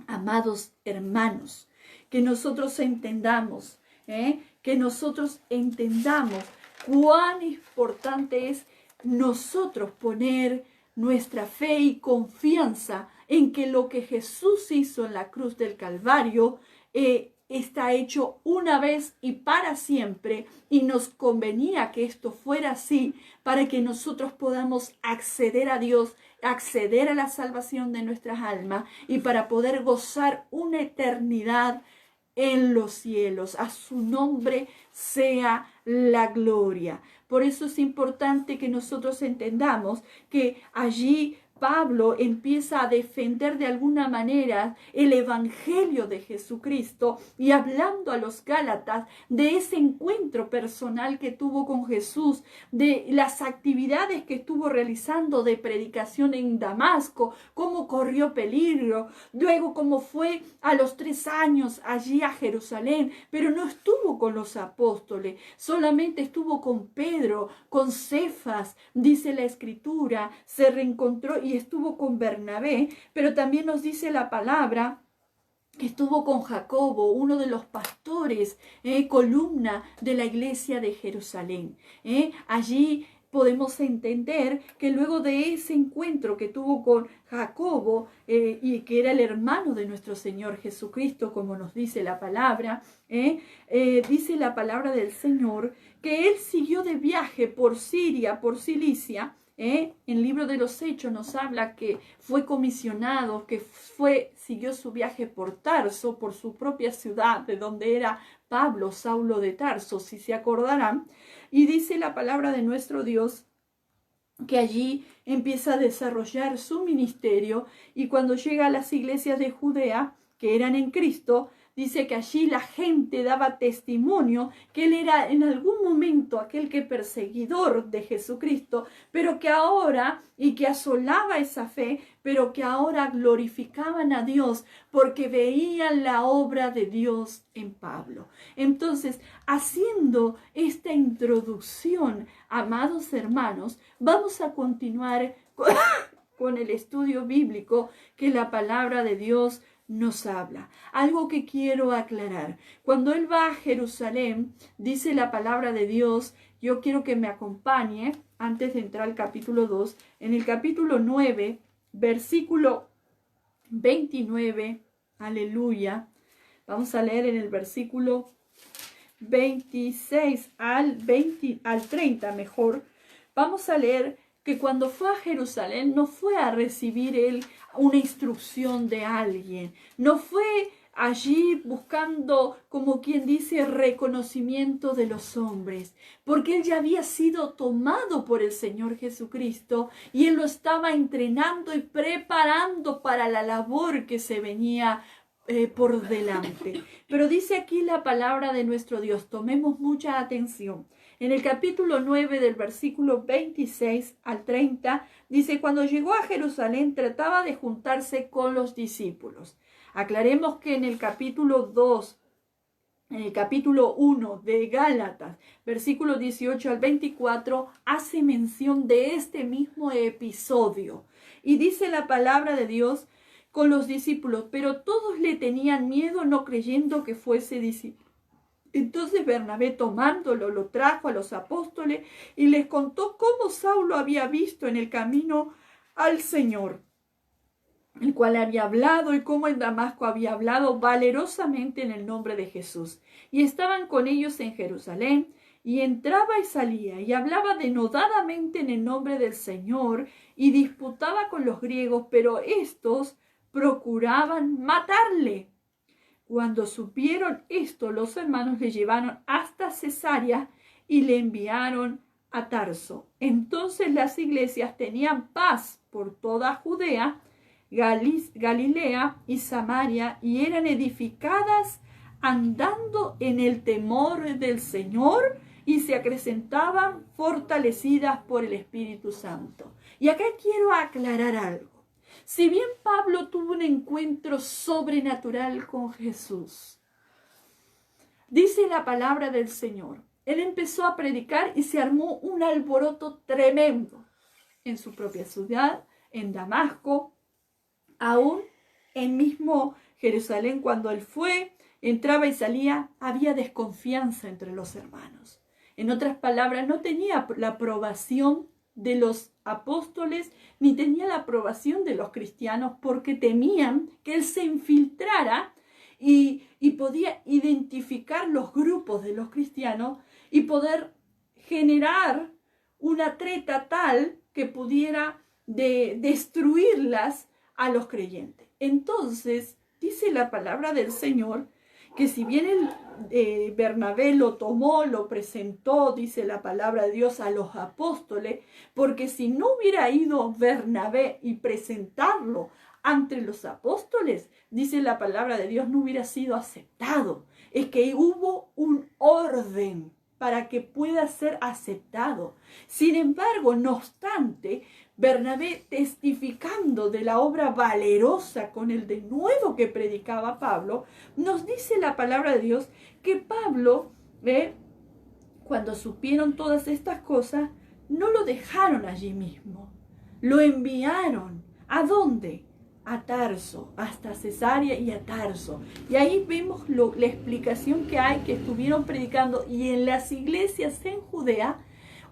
amados hermanos, que nosotros entendamos, cuán importante es nosotros poner nuestra fe y confianza en que lo que Jesús hizo en la cruz del Calvario está hecho una vez y para siempre, y nos convenía que esto fuera así para que nosotros podamos acceder a Dios, acceder a la salvación de nuestras almas y para poder gozar una eternidad en los cielos. A su nombre sea la gloria. Por eso es importante que nosotros entendamos que allí Pablo empieza a defender de alguna manera el evangelio de Jesucristo, y hablando a los Gálatas de ese encuentro personal que tuvo con Jesús, de las actividades que estuvo realizando de predicación en Damasco, cómo corrió peligro, luego cómo fue a los 3 años allí a Jerusalén, pero no estuvo con los apóstoles, solamente estuvo con Pedro, con Cefas, dice la Escritura, se reencontró y estuvo con Bernabé, pero también nos dice la palabra que estuvo con Jacobo, uno de los pastores, columna de la iglesia de Jerusalén. Allí podemos entender que luego de ese encuentro que tuvo con Jacobo, y que era el hermano de nuestro Señor Jesucristo, como nos dice la palabra, dice la palabra del Señor, que él siguió de viaje por Siria, por Cilicia. En el libro de los Hechos nos habla que fue comisionado, que siguió su viaje por Tarso, por su propia ciudad, de donde era Pablo, Saulo de Tarso, si se acordarán. Y dice la palabra de nuestro Dios que allí empieza a desarrollar su ministerio, y cuando llega a las iglesias de Judea, que eran en Cristo, dice que allí la gente daba testimonio que él era en algún momento aquel que perseguidor de Jesucristo, pero que ahora, y que asolaba esa fe, pero que ahora glorificaban a Dios porque veían la obra de Dios en Pablo. Entonces, haciendo esta introducción, amados hermanos, vamos a continuar con el estudio bíblico que la palabra de Dios nos habla. Algo que quiero aclarar. Cuando él va a Jerusalén, dice la palabra de Dios, yo quiero que me acompañe, antes de entrar al capítulo 2, en el capítulo 9, versículo 29, aleluya. Vamos a leer en el versículo 26 al 30 mejor. Vamos a leer que cuando fue a Jerusalén no fue a recibir él una instrucción de alguien, no fue allí buscando, como quien dice, reconocimiento de los hombres, porque él ya había sido tomado por el Señor Jesucristo y él lo estaba entrenando y preparando para la labor que se venía por delante. Pero dice aquí la palabra de nuestro Dios, tomemos mucha atención. En el capítulo 9 del versículo 26 al 30, dice, cuando llegó a Jerusalén trataba de juntarse con los discípulos. Aclaremos que en el capítulo 2, en el capítulo 1 de Gálatas, versículo 18 al 24, hace mención de este mismo episodio. Y dice la palabra de Dios con los discípulos, pero todos le tenían miedo, no creyendo que fuese discípulo. Entonces Bernabé, tomándolo, lo trajo a los apóstoles y les contó cómo Saulo había visto en el camino al Señor, el cual había hablado, y cómo en Damasco había hablado valerosamente en el nombre de Jesús. Y estaban con ellos en Jerusalén, y entraba y salía, y hablaba denodadamente en el nombre del Señor, y disputaba con los griegos, pero estos procuraban matarle. Cuando supieron esto, los hermanos le llevaron hasta Cesarea y le enviaron a Tarso. Entonces las iglesias tenían paz por toda Judea, Galilea y Samaria, y eran edificadas andando en el temor del Señor, y se acrecentaban fortalecidas por el Espíritu Santo. Y acá quiero aclarar algo. Si bien Pablo tuvo un encuentro sobrenatural con Jesús, dice la palabra del Señor, él empezó a predicar y se armó un alboroto tremendo en su propia ciudad, en Damasco, aún en mismo Jerusalén. Cuando él fue, entraba y salía, había desconfianza entre los hermanos. En otras palabras, no tenía la aprobación de los apóstoles, ni tenía la aprobación de los cristianos, porque temían que él se infiltrara y podía identificar los grupos de los cristianos y poder generar una treta tal que pudiera destruirlas a los creyentes. Entonces, dice la palabra del Señor, que si bien Bernabé lo tomó, lo presentó, dice la palabra de Dios, a los apóstoles, porque si no hubiera ido Bernabé y presentarlo ante los apóstoles, dice la palabra de Dios, no hubiera sido aceptado. Es que hubo un orden para que pueda ser aceptado. Sin embargo, no obstante, Bernabé, testificando de la obra valerosa con el denuedo que predicaba Pablo, nos dice la palabra de Dios que Pablo, cuando supieron todas estas cosas, no lo dejaron allí mismo. Lo enviaron. ¿A dónde? a Tarso, hasta Cesarea y a Tarso. Y ahí vemos la explicación que hay, que estuvieron predicando. Y en las iglesias en Judea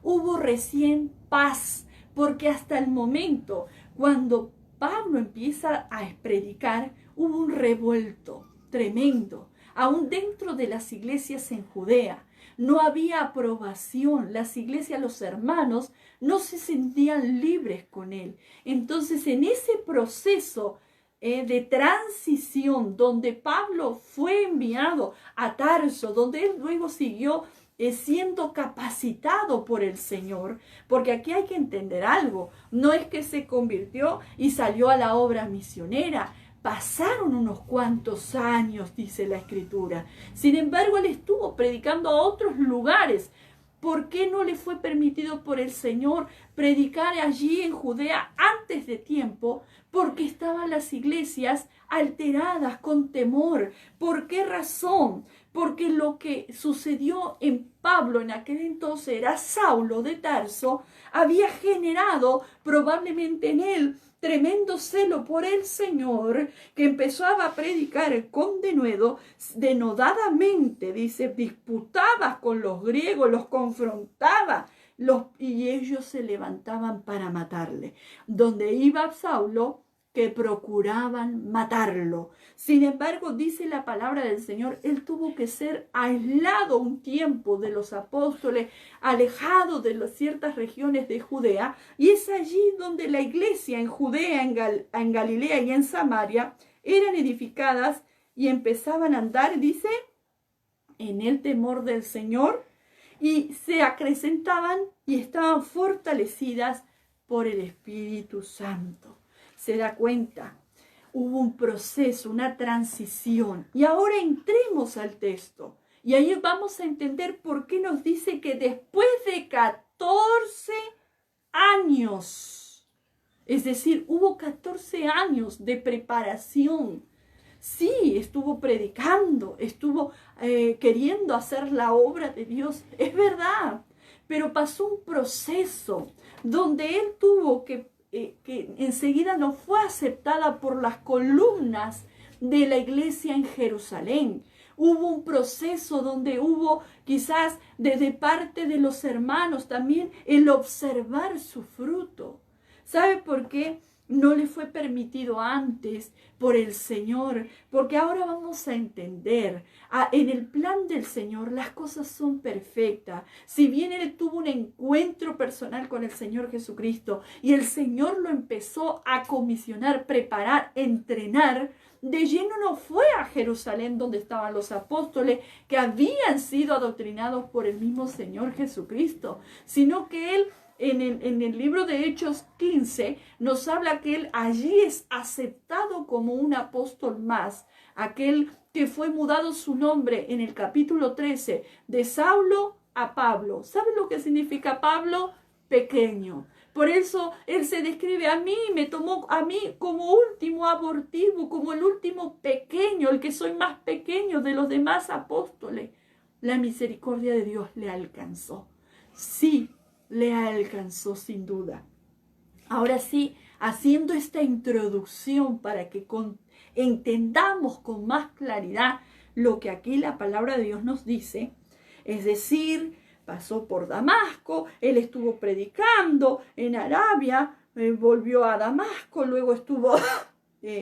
hubo recién paz, porque hasta el momento, cuando Pablo empieza a predicar, hubo un revuelto tremendo, aún dentro de las iglesias en Judea. No había aprobación, las iglesias, los hermanos, no se sentían libres con él. Entonces, en ese proceso de transición, donde Pablo fue enviado a Tarso, donde él luego siguió siendo capacitado por el Señor, porque aquí hay que entender algo, no es que se convirtió y salió a la obra misionera. Pasaron unos cuantos años, dice la Escritura. Sin embargo, él estuvo predicando a otros lugares. ¿Por qué no le fue permitido por el Señor predicar allí en Judea antes de tiempo? Porque estaban las iglesias alteradas con temor. ¿Por qué razón? Porque lo que sucedió en Pablo en aquel entonces era Saulo de Tarso, había generado probablemente en él tremendo celo por el Señor, que empezaba a predicar con denuedo, denodadamente, dice, disputaba con los griegos, los confrontaba, y ellos se levantaban para matarle. Donde iba Saulo, que procuraban matarlo. Sin embargo, dice la palabra del Señor, él tuvo que ser aislado un tiempo de los apóstoles, alejado de ciertas regiones de Judea, y es allí donde la iglesia en Judea, en Galilea y en Samaria eran edificadas y empezaban a andar, dice, en el temor del Señor, y se acrecentaban y estaban fortalecidas por el Espíritu Santo. Se da cuenta, hubo un proceso, una transición. Y ahora entremos al texto. Y ahí vamos a entender por qué nos dice que después de 14 años, es decir, hubo 14 años de preparación. Sí, estuvo predicando, estuvo queriendo hacer la obra de Dios, es verdad. Pero pasó un proceso donde él tuvo que enseguida no fue aceptada por las columnas de la iglesia en Jerusalén. Hubo un proceso donde hubo quizás desde parte de los hermanos también el observar su fruto. ¿Sabe por qué no le fue permitido antes por el Señor? Porque ahora vamos a entender, en el plan del Señor las cosas son perfectas. Si bien él tuvo un encuentro personal con el Señor Jesucristo y el Señor lo empezó a comisionar, preparar, entrenar, de lleno no fue a Jerusalén donde estaban los apóstoles que habían sido adoctrinados por el mismo Señor Jesucristo, sino que él en el libro de Hechos 15 nos habla que él allí es aceptado como un apóstol más, aquel que fue mudado su nombre en el capítulo 13 de Saulo a Pablo. ¿Sabe lo que significa Pablo? Pequeño. Por eso él se describe, me tomó a mí como último abortivo, como el último pequeño, el que soy más pequeño de los demás apóstoles. La misericordia de Dios le alcanzó. Sí, le alcanzó sin duda. Ahora sí, haciendo esta introducción para que entendamos con más claridad lo que aquí la palabra de Dios nos dice, es decir, pasó por Damasco, él estuvo predicando en Arabia, volvió a Damasco, luego estuvo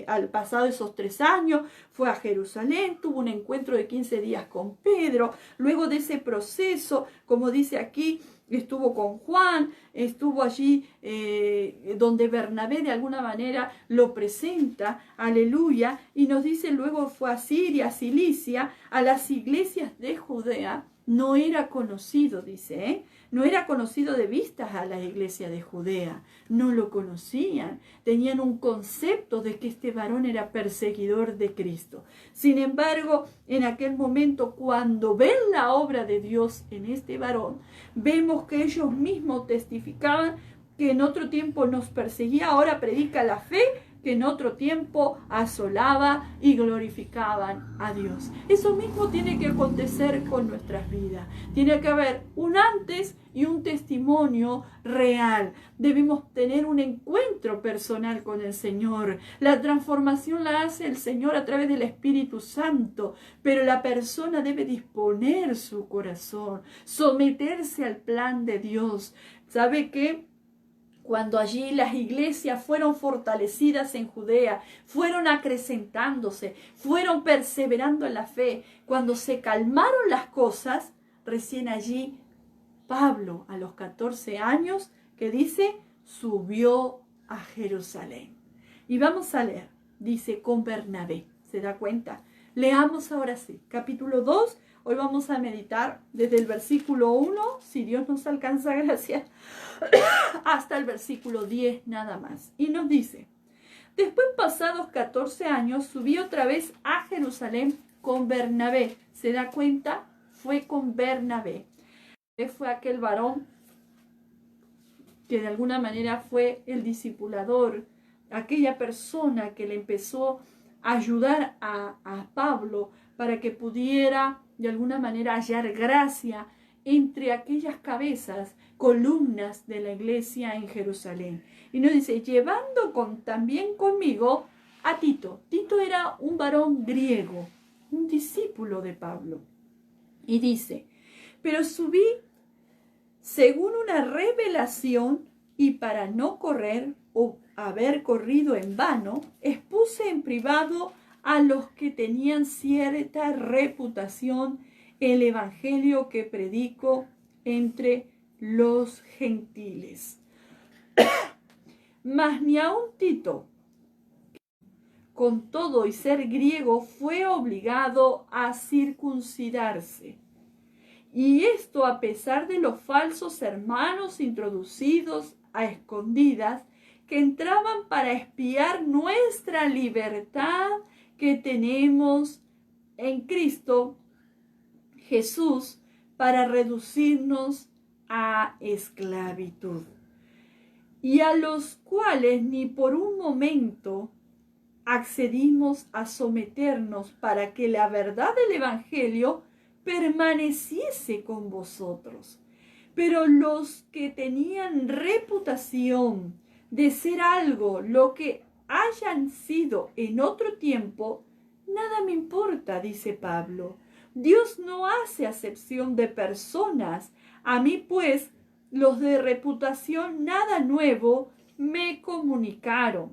al pasado esos 3 años, fue a Jerusalén, tuvo un encuentro de 15 días con Pedro, luego de ese proceso, como dice aquí, estuvo con Juan, estuvo allí donde Bernabé de alguna manera lo presenta, aleluya, y nos dice luego fue a Siria, a Cilicia, a las iglesias de Judea. No era conocido, dice, no era conocido de vistas a la iglesia de Judea, no lo conocían, tenían un concepto de que este varón era perseguidor de Cristo. Sin embargo, en aquel momento, cuando ven la obra de Dios en este varón, vemos que ellos mismos testificaban que en otro tiempo nos perseguía, ahora predica la fe, que en otro tiempo asolaba y glorificaban a Dios. Eso mismo tiene que acontecer con nuestras vidas. Tiene que haber un antes y un testimonio real. Debemos tener un encuentro personal con el Señor. La transformación la hace el Señor a través del Espíritu Santo, pero la persona debe disponer su corazón, someterse al plan de Dios. ¿Sabe qué? Cuando allí las iglesias fueron fortalecidas en Judea, fueron acrecentándose, fueron perseverando en la fe, cuando se calmaron las cosas, recién allí Pablo, a los 14 años, que dice, subió a Jerusalén. Y vamos a leer, dice, con Bernabé, ¿se da cuenta? Leamos ahora sí, capítulo 2, hoy vamos a meditar desde el versículo 1, si Dios nos alcanza gracia, hasta el versículo 10 nada más. Y nos dice, después pasados 14 años, subí otra vez a Jerusalén con Bernabé. ¿Se da cuenta? Fue con Bernabé. Fue aquel varón que de alguna manera fue el discipulador, aquella persona que le empezó a ayudar a Pablo para que pudiera de alguna manera hallar gracia entre aquellas cabezas, columnas de la iglesia en Jerusalén. Y nos dice, llevando también conmigo a Tito. Tito era un varón griego, un discípulo de Pablo. Y dice, pero subí según una revelación, y para no correr o haber corrido en vano, expuse en privado a los que tenían cierta reputación el evangelio que predico entre los gentiles. Mas ni aun Tito, con todo y ser griego, fue obligado a circuncidarse. Y esto a pesar de los falsos hermanos introducidos a escondidas que entraban para espiar nuestra libertad que tenemos en Cristo Jesús para reducirnos a esclavitud, y a los cuales ni por un momento accedimos a someternos para que la verdad del Evangelio permaneciese con vosotros. Pero los que tenían reputación de ser algo lo que hayan sido en otro tiempo, nada me importa, dice Pablo. Dios no hace acepción de personas. A mí, pues, los de reputación nada nuevo me comunicaron.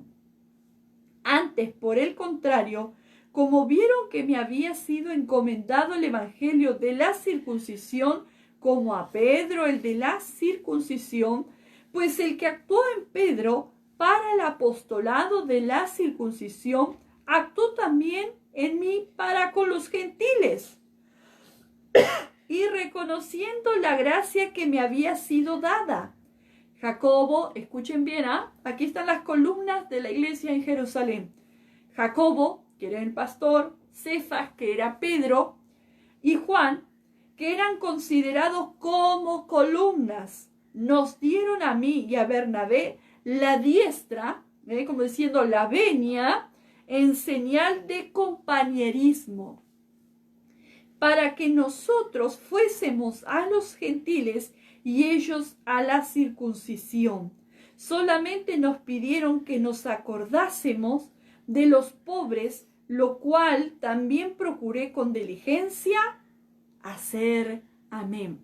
Antes, por el contrario, como vieron que me había sido encomendado el evangelio de la circuncisión, como a Pedro el de la circuncisión, pues el que actuó en Pedro para el apostolado de la circuncisión, actuó también en mí para con los gentiles. Y reconociendo la gracia que me había sido dada. Jacobo, escuchen bien, aquí están las columnas de la iglesia en Jerusalén. Jacobo, que era el pastor, Cefas, que era Pedro, y Juan, que eran considerados como columnas, nos dieron a mí y a Bernabé la diestra, como diciendo la venia, en señal de compañerismo, para que nosotros fuésemos a los gentiles y ellos a la circuncisión. Solamente nos pidieron que nos acordásemos de los pobres, lo cual también procuré con diligencia hacer. Amén.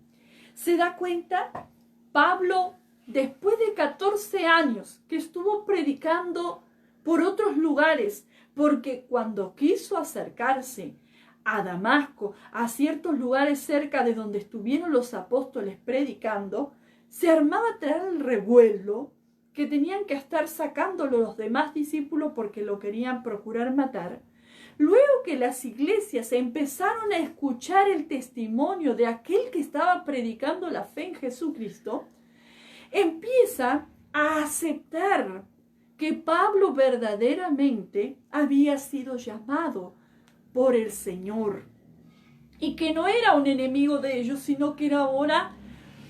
¿Se da cuenta? Pablo, después de 14 años que estuvo predicando por otros lugares, porque cuando quiso acercarse a Damasco, a ciertos lugares cerca de donde estuvieron los apóstoles predicando, se armaba tal el revuelo que tenían que estar sacándolo los demás discípulos porque lo querían procurar matar. Luego que las iglesias empezaron a escuchar el testimonio de aquel que estaba predicando la fe en Jesucristo, empieza a aceptar que Pablo verdaderamente había sido llamado por el Señor y que no era un enemigo de ellos, sino que era ahora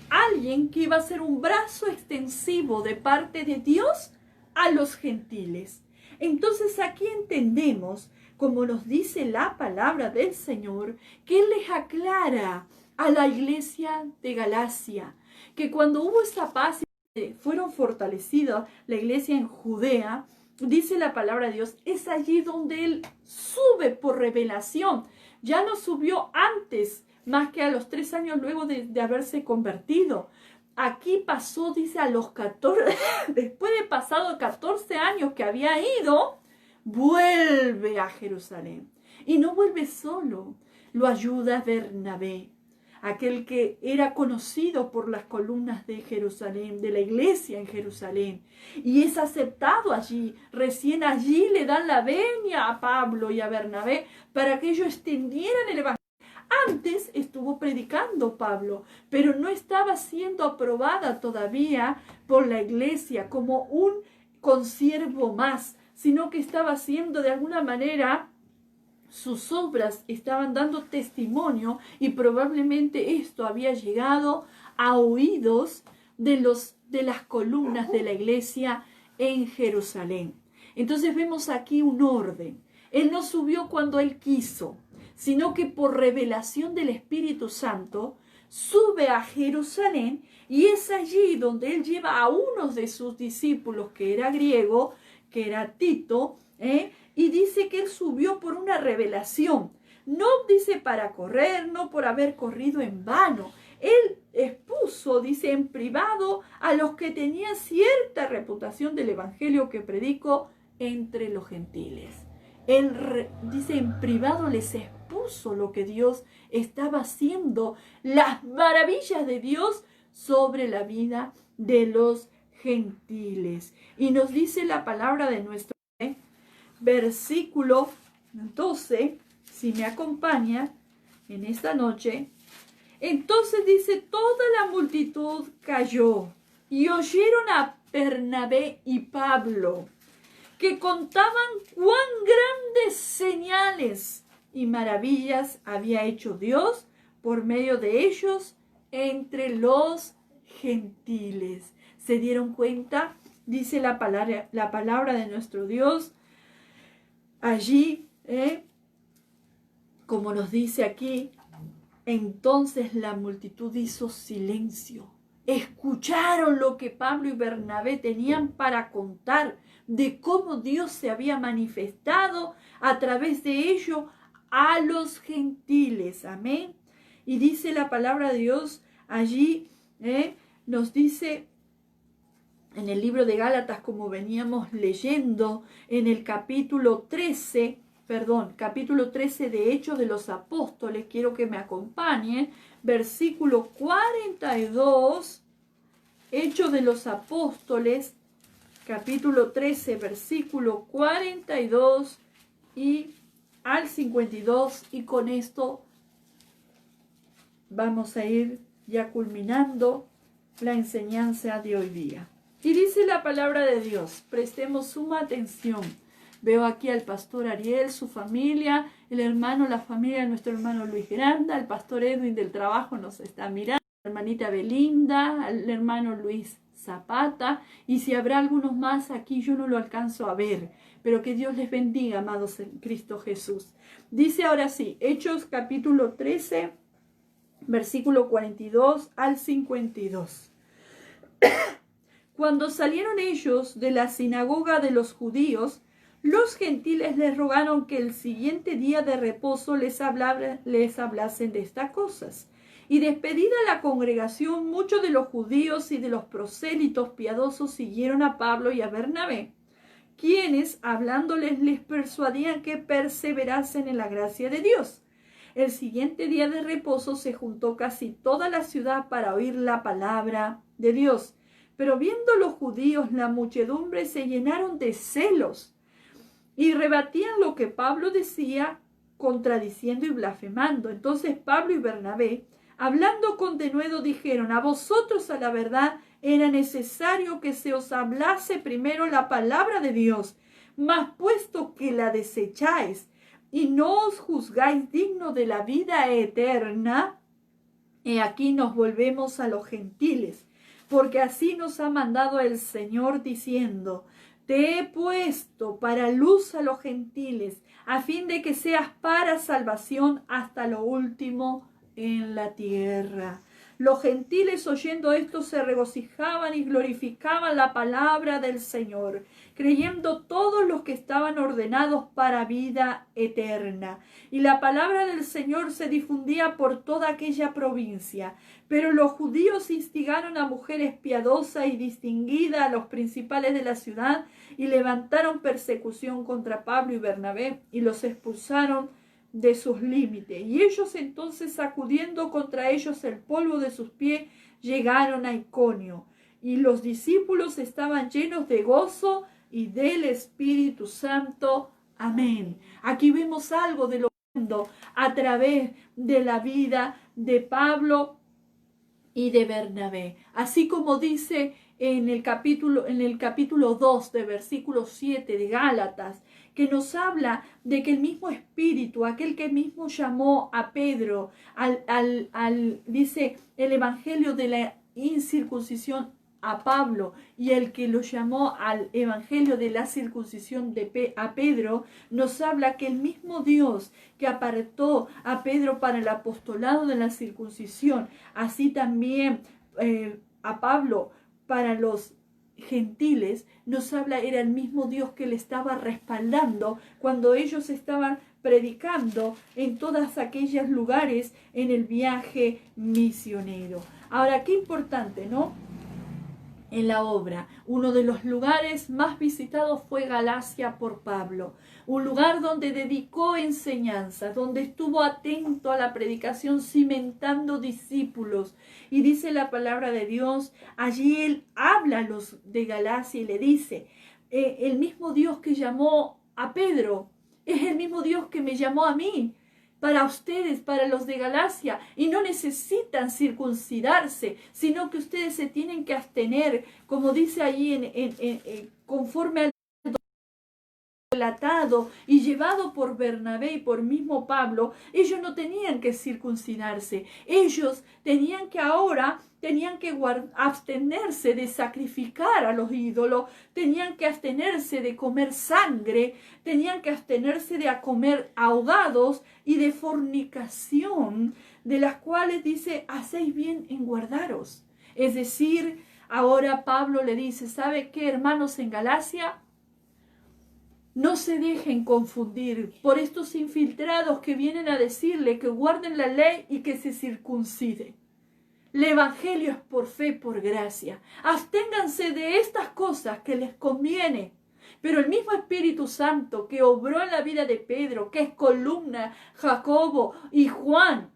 alguien que iba a ser un brazo extensivo de parte de Dios a los gentiles. Entonces aquí entendemos, como nos dice la palabra del Señor, que Él les aclara a la iglesia de Galacia, que cuando hubo esa paz y fueron fortalecidas la iglesia en Judea, dice la palabra de Dios, es allí donde Él sube por revelación. Ya no subió antes, más que a los 3 años luego de haberse convertido. Aquí pasó, dice, a los 14, después de pasado 14 años que había ido, vuelve a Jerusalén. Y no vuelve solo, lo ayuda Bernabé, aquel que era conocido por las columnas de Jerusalén, de la iglesia en Jerusalén, y es aceptado allí. Recién allí le dan la venia a Pablo y a Bernabé para que ellos extendieran el evangelio. Antes estuvo predicando Pablo, pero no estaba siendo aprobada todavía por la iglesia como un consiervo más, sino que estaba siendo de alguna manera, sus obras estaban dando testimonio, y probablemente esto había llegado a oídos de las columnas de la iglesia en Jerusalén. Entonces vemos aquí un orden. Él no subió cuando él quiso, sino que por revelación del Espíritu Santo sube a Jerusalén, y es allí donde él lleva a uno de sus discípulos, que era griego, que era Tito, y dice que él subió por una revelación. No dice para correr, no por haber corrido en vano. Él expuso, dice, en privado a los que tenían cierta reputación del evangelio que predicó entre los gentiles. Él, dice, en privado les expuso lo que Dios estaba haciendo, las maravillas de Dios sobre la vida de los gentiles. Y nos dice la palabra de nuestro versículo 12, si me acompaña en esta noche. Entonces dice, toda la multitud cayó y oyeron a Bernabé y Pablo, que contaban cuán grandes señales y maravillas había hecho Dios por medio de ellos entre los gentiles. ¿Se dieron cuenta? Dice la palabra de nuestro Dios allí, como nos dice aquí, entonces la multitud hizo silencio. Escucharon lo que Pablo y Bernabé tenían para contar de cómo Dios se había manifestado a través de ello a los gentiles. Amén. Y dice la palabra de Dios allí, nos dice en el libro de Gálatas, como veníamos leyendo, en el capítulo 13 de Hechos de los Apóstoles, quiero que me acompañen, versículo 42, Hechos de los Apóstoles, capítulo 13, versículo 42 y al 52, y con esto vamos a ir ya culminando la enseñanza de hoy día. Y dice la palabra de Dios, prestemos suma atención. Veo aquí al pastor Ariel, su familia, la familia de nuestro hermano Luis Granda, el pastor Edwin del trabajo nos está mirando, la hermanita Belinda, el hermano Luis Zapata, y si habrá algunos más aquí, yo no lo alcanzo a ver, pero que Dios les bendiga, amados en Cristo Jesús. Dice ahora sí, Hechos capítulo 13, versículo 42 al 52. Cuando salieron ellos de la sinagoga de los judíos, los gentiles les rogaron que el siguiente día de reposo les hablasen de estas cosas. Y despedida la congregación, muchos de los judíos y de los prosélitos piadosos siguieron a Pablo y a Bernabé, quienes, hablándoles, les persuadían que perseverasen en la gracia de Dios. El siguiente día de reposo se juntó casi toda la ciudad para oír la palabra de Dios. Pero viendo los judíos la muchedumbre, se llenaron de celos y rebatían lo que Pablo decía, contradiciendo y blasfemando. Entonces Pablo y Bernabé, hablando con denuedo, dijeron: a vosotros a la verdad era necesario que se os hablase primero la palabra de Dios, mas puesto que la desecháis y no os juzgáis digno de la vida eterna, he aquí nos volvemos a los gentiles. Porque así nos ha mandado el Señor diciendo: te he puesto para luz a los gentiles, a fin de que seas para salvación hasta lo último en la tierra. Los gentiles, oyendo esto, se regocijaban y glorificaban la palabra del Señor, creyendo todos los que estaban ordenados para vida eterna. Y la palabra del Señor se difundía por toda aquella provincia. Pero los judíos instigaron a mujeres piadosas y distinguidas, a los principales de la ciudad, y levantaron persecución contra Pablo y Bernabé, y los expulsaron de sus límites. Y ellos entonces, sacudiendo contra ellos el polvo de sus pies, llegaron a Iconio. Y los discípulos estaban llenos de gozo y del Espíritu Santo. Amén. Aquí vemos algo de lo mundo a través de la vida de Pablo y de Bernabé. Así como dice en el capítulo 2 de versículo 7 de Gálatas, que nos habla de que el mismo Espíritu, aquel que mismo llamó a Pedro dice el evangelio de la incircuncisión a Pablo, y el que lo llamó al evangelio de la circuncisión a Pedro, nos habla que el mismo Dios que apartó a Pedro para el apostolado de la circuncisión, así también a Pablo para los gentiles, nos habla, era el mismo Dios que le estaba respaldando cuando ellos estaban predicando en todos aquellos lugares en el viaje misionero. Ahora, qué importante, ¿no? En la obra, uno de los lugares más visitados fue Galacia por Pablo, un lugar donde dedicó enseñanza, donde estuvo atento a la predicación, cimentando discípulos. Y dice la palabra de Dios, allí él habla a los de Galacia y le dice, el mismo Dios que llamó a Pedro, es el mismo Dios que me llamó a mí. Para ustedes, para los de Galacia, y no necesitan circuncidarse, sino que ustedes se tienen que abstener, como dice allí conforme al relatado y llevado por Bernabé y por mismo Pablo. Ellos no tenían que circuncidarse, ellos tenían que abstenerse de sacrificar a los ídolos, tenían que abstenerse de comer sangre, tenían que abstenerse de comer ahogados y de fornicación, de las cuales dice, hacéis bien en guardaros. Es decir, ahora Pablo le dice, ¿sabe qué, hermanos en Galacia? No se dejen confundir por estos infiltrados que vienen a decirle que guarden la ley y que se circunciden. El evangelio es por fe, por gracia. Absténganse de estas cosas que les conviene. Pero el mismo Espíritu Santo que obró en la vida de Pedro, que es columna, Jacobo y Juan,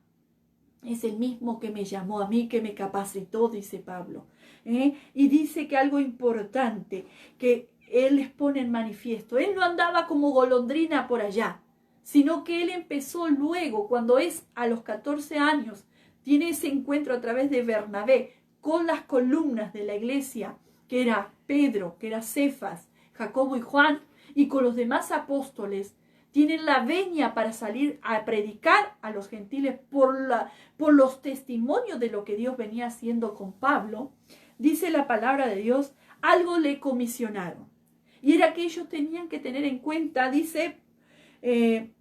es el mismo que me llamó a mí, que me capacitó, dice Pablo. Y dice que algo importante, que él les pone en manifiesto. Él no andaba como golondrina por allá, sino que él empezó luego, cuando es a los 14 años, tiene ese encuentro a través de Bernabé con las columnas de la iglesia, que era Pedro, que era Cefas, Jacobo y Juan, y con los demás apóstoles. Tienen la venia para salir a predicar a los gentiles por los testimonios de lo que Dios venía haciendo con Pablo. Dice la palabra de Dios, algo le comisionaron. Y era que ellos tenían que tener en cuenta, dice,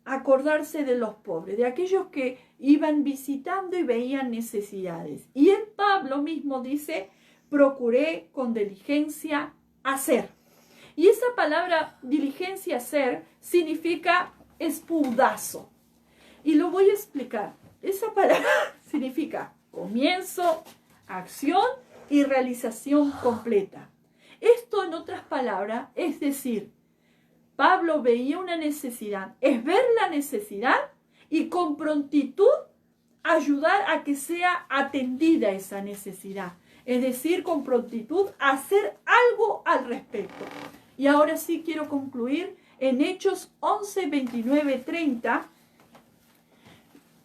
acordarse de los pobres, de aquellos que iban visitando y veían necesidades. Y el Pablo mismo dice, procuré con diligencia hacer. Y esa palabra diligencia, hacer, significa espudazo. Y lo voy a explicar. Esa palabra significa comienzo, acción y realización completa. Esto, en otras palabras, es decir, Pablo veía una necesidad, es ver la necesidad y con prontitud ayudar a que sea atendida esa necesidad. Es decir, con prontitud hacer algo al respecto. Y ahora sí quiero concluir en Hechos 11, 29, 30.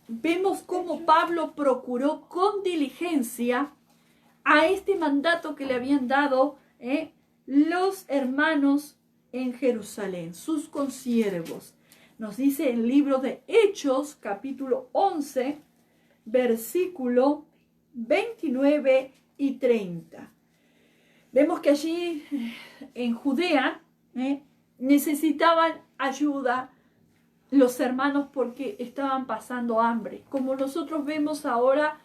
Vemos cómo Pablo procuró con diligencia a este mandato que le habían dado los hermanos en Jerusalén, sus consiervos. Nos dice el libro de Hechos, capítulo 11, versículo 29 y 30. Vemos que allí en Judea Necesitaban ayuda los hermanos porque estaban pasando hambre. Como nosotros vemos ahora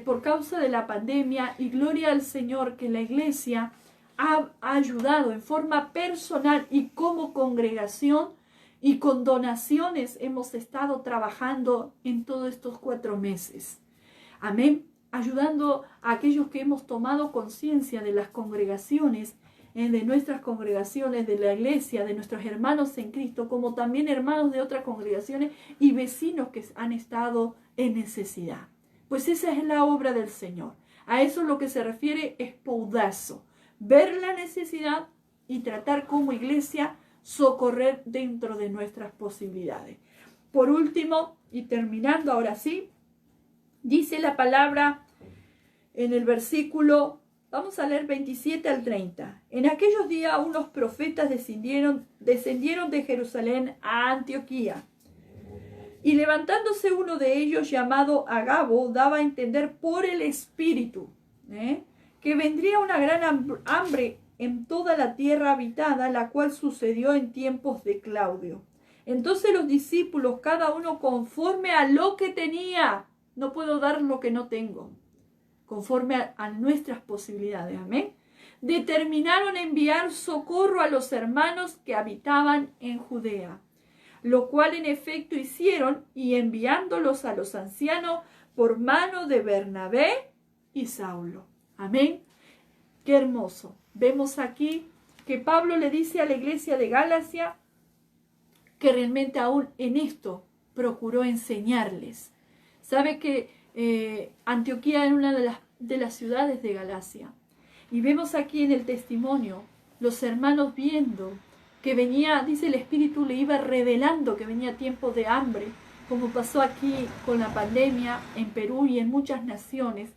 por causa de la pandemia, y gloria al Señor que la iglesia ha ayudado en forma personal y como congregación y con donaciones hemos estado trabajando en todos estos 4 meses. Amén. Ayudando a aquellos que hemos tomado conciencia de las congregaciones, de nuestras congregaciones, de la iglesia, de nuestros hermanos en Cristo, como también hermanos de otras congregaciones y vecinos que han estado en necesidad. Pues esa es la obra del Señor. A eso lo que se refiere es poudazo. Ver la necesidad y tratar como iglesia socorrer dentro de nuestras posibilidades. Por último, y terminando ahora sí, dice la palabra en el versículo, vamos a leer 27 al 30. En aquellos días unos profetas descendieron de Jerusalén a Antioquía. Y levantándose uno de ellos, llamado Agabo, daba a entender por el Espíritu que vendría una gran hambre en toda la tierra habitada, la cual sucedió en tiempos de Claudio. Entonces los discípulos, cada uno conforme a lo que tenía, no puedo dar lo que no tengo, conforme a nuestras posibilidades, amén, determinaron enviar socorro a los hermanos que habitaban en Judea, lo cual en efecto hicieron, y enviándolos a los ancianos por mano de Bernabé y Saulo. Amén. Qué hermoso. Vemos aquí que Pablo le dice a la iglesia de Galacia que realmente aún en esto procuró enseñarles. Sabe que Antioquía era una de las ciudades de Galacia. Y vemos aquí en el testimonio, los hermanos viendo que venía, dice el Espíritu le iba revelando que venía tiempo de hambre, como pasó aquí con la pandemia en Perú y en muchas naciones,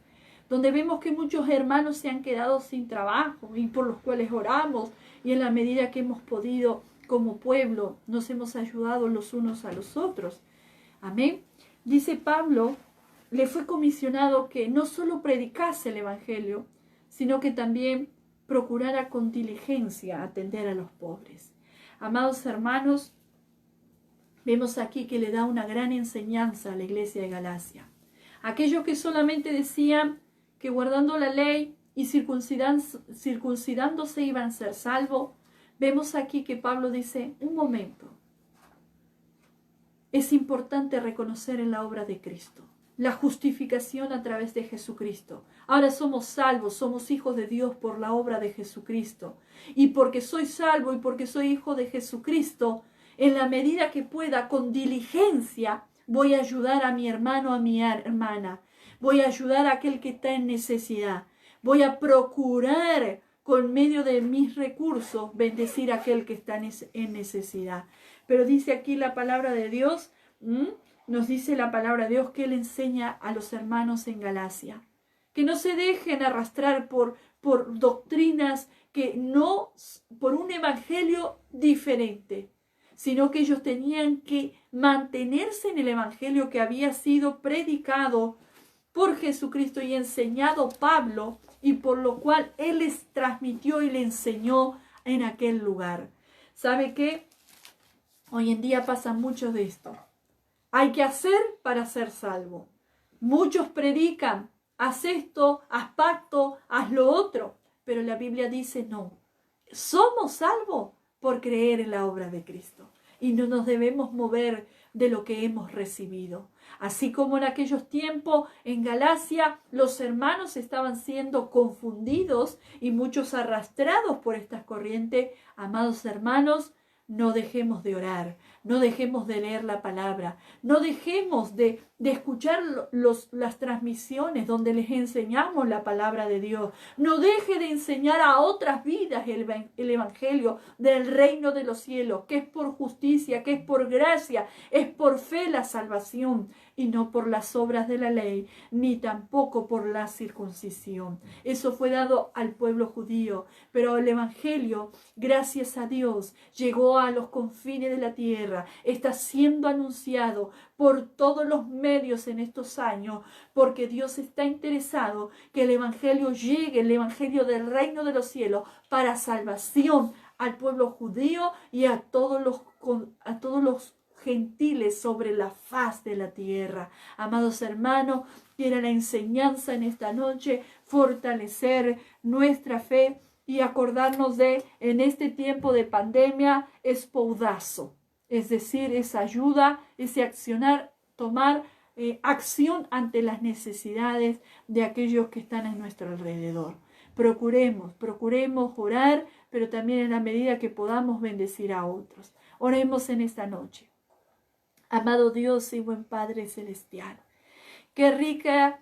donde vemos que muchos hermanos se han quedado sin trabajo y por los cuales oramos, y en la medida que hemos podido como pueblo nos hemos ayudado los unos a los otros. Amén. Dice Pablo, le fue comisionado que no solo predicase el Evangelio, sino que también procurara con diligencia atender a los pobres. Amados hermanos, vemos aquí que le da una gran enseñanza a la iglesia de Galacia. Aquellos que solamente decían que guardando la ley y circuncidándose iban a ser salvos, vemos aquí que Pablo dice, un momento, es importante reconocer en la obra de Cristo, la justificación a través de Jesucristo. Ahora somos salvos, somos hijos de Dios por la obra de Jesucristo. Y porque soy salvo y porque soy hijo de Jesucristo, en la medida que pueda, con diligencia, voy a ayudar a mi hermano, a mi hermana. Voy a ayudar a aquel que está en necesidad. Voy a procurar, con medio de mis recursos, bendecir a aquel que está en necesidad. Pero dice aquí la palabra de Dios, nos dice la palabra de Dios que Él enseña a los hermanos en Galacia. Que no se dejen arrastrar por doctrinas que no, por un evangelio diferente, sino que ellos tenían que mantenerse en el evangelio que había sido predicado por Jesucristo y enseñado Pablo, y por lo cual Él les transmitió y le enseñó en aquel lugar. ¿Sabe qué? Hoy en día pasa mucho de esto. Hay que hacer para ser salvo. Muchos predican, haz esto, haz pacto, haz lo otro. Pero la Biblia dice no. Somos salvos por creer en la obra de Cristo. Y no nos debemos mover de lo que hemos recibido. Así como en aquellos tiempos en Galacia los hermanos estaban siendo confundidos y muchos arrastrados por estas corrientes, amados hermanos, no dejemos de orar, no dejemos de leer la palabra, no dejemos de escuchar las transmisiones donde les enseñamos la palabra de Dios. No deje de enseñar a otras vidas el evangelio del reino de los cielos, que es por justicia, que es por gracia, es por fe la salvación y no por las obras de la ley, ni tampoco por la circuncisión. Eso fue dado al pueblo judío, pero el evangelio, gracias a Dios, llegó a los confines de la tierra, está siendo anunciado por todos los medios en estos años, porque Dios está interesado que el evangelio llegue, el evangelio del reino de los cielos, para salvación al pueblo judío y a todos los gentiles sobre la faz de la tierra. Amados hermanos, quiera la enseñanza en esta noche fortalecer nuestra fe y acordarnos de, en este tiempo de pandemia, es poudazo, es decir, esa ayuda, ese accionar, tomar acción ante las necesidades de aquellos que están a nuestro alrededor. Procuremos orar, pero también en la medida que podamos bendecir a otros. Oremos en esta noche. Amado Dios y buen Padre Celestial, qué rica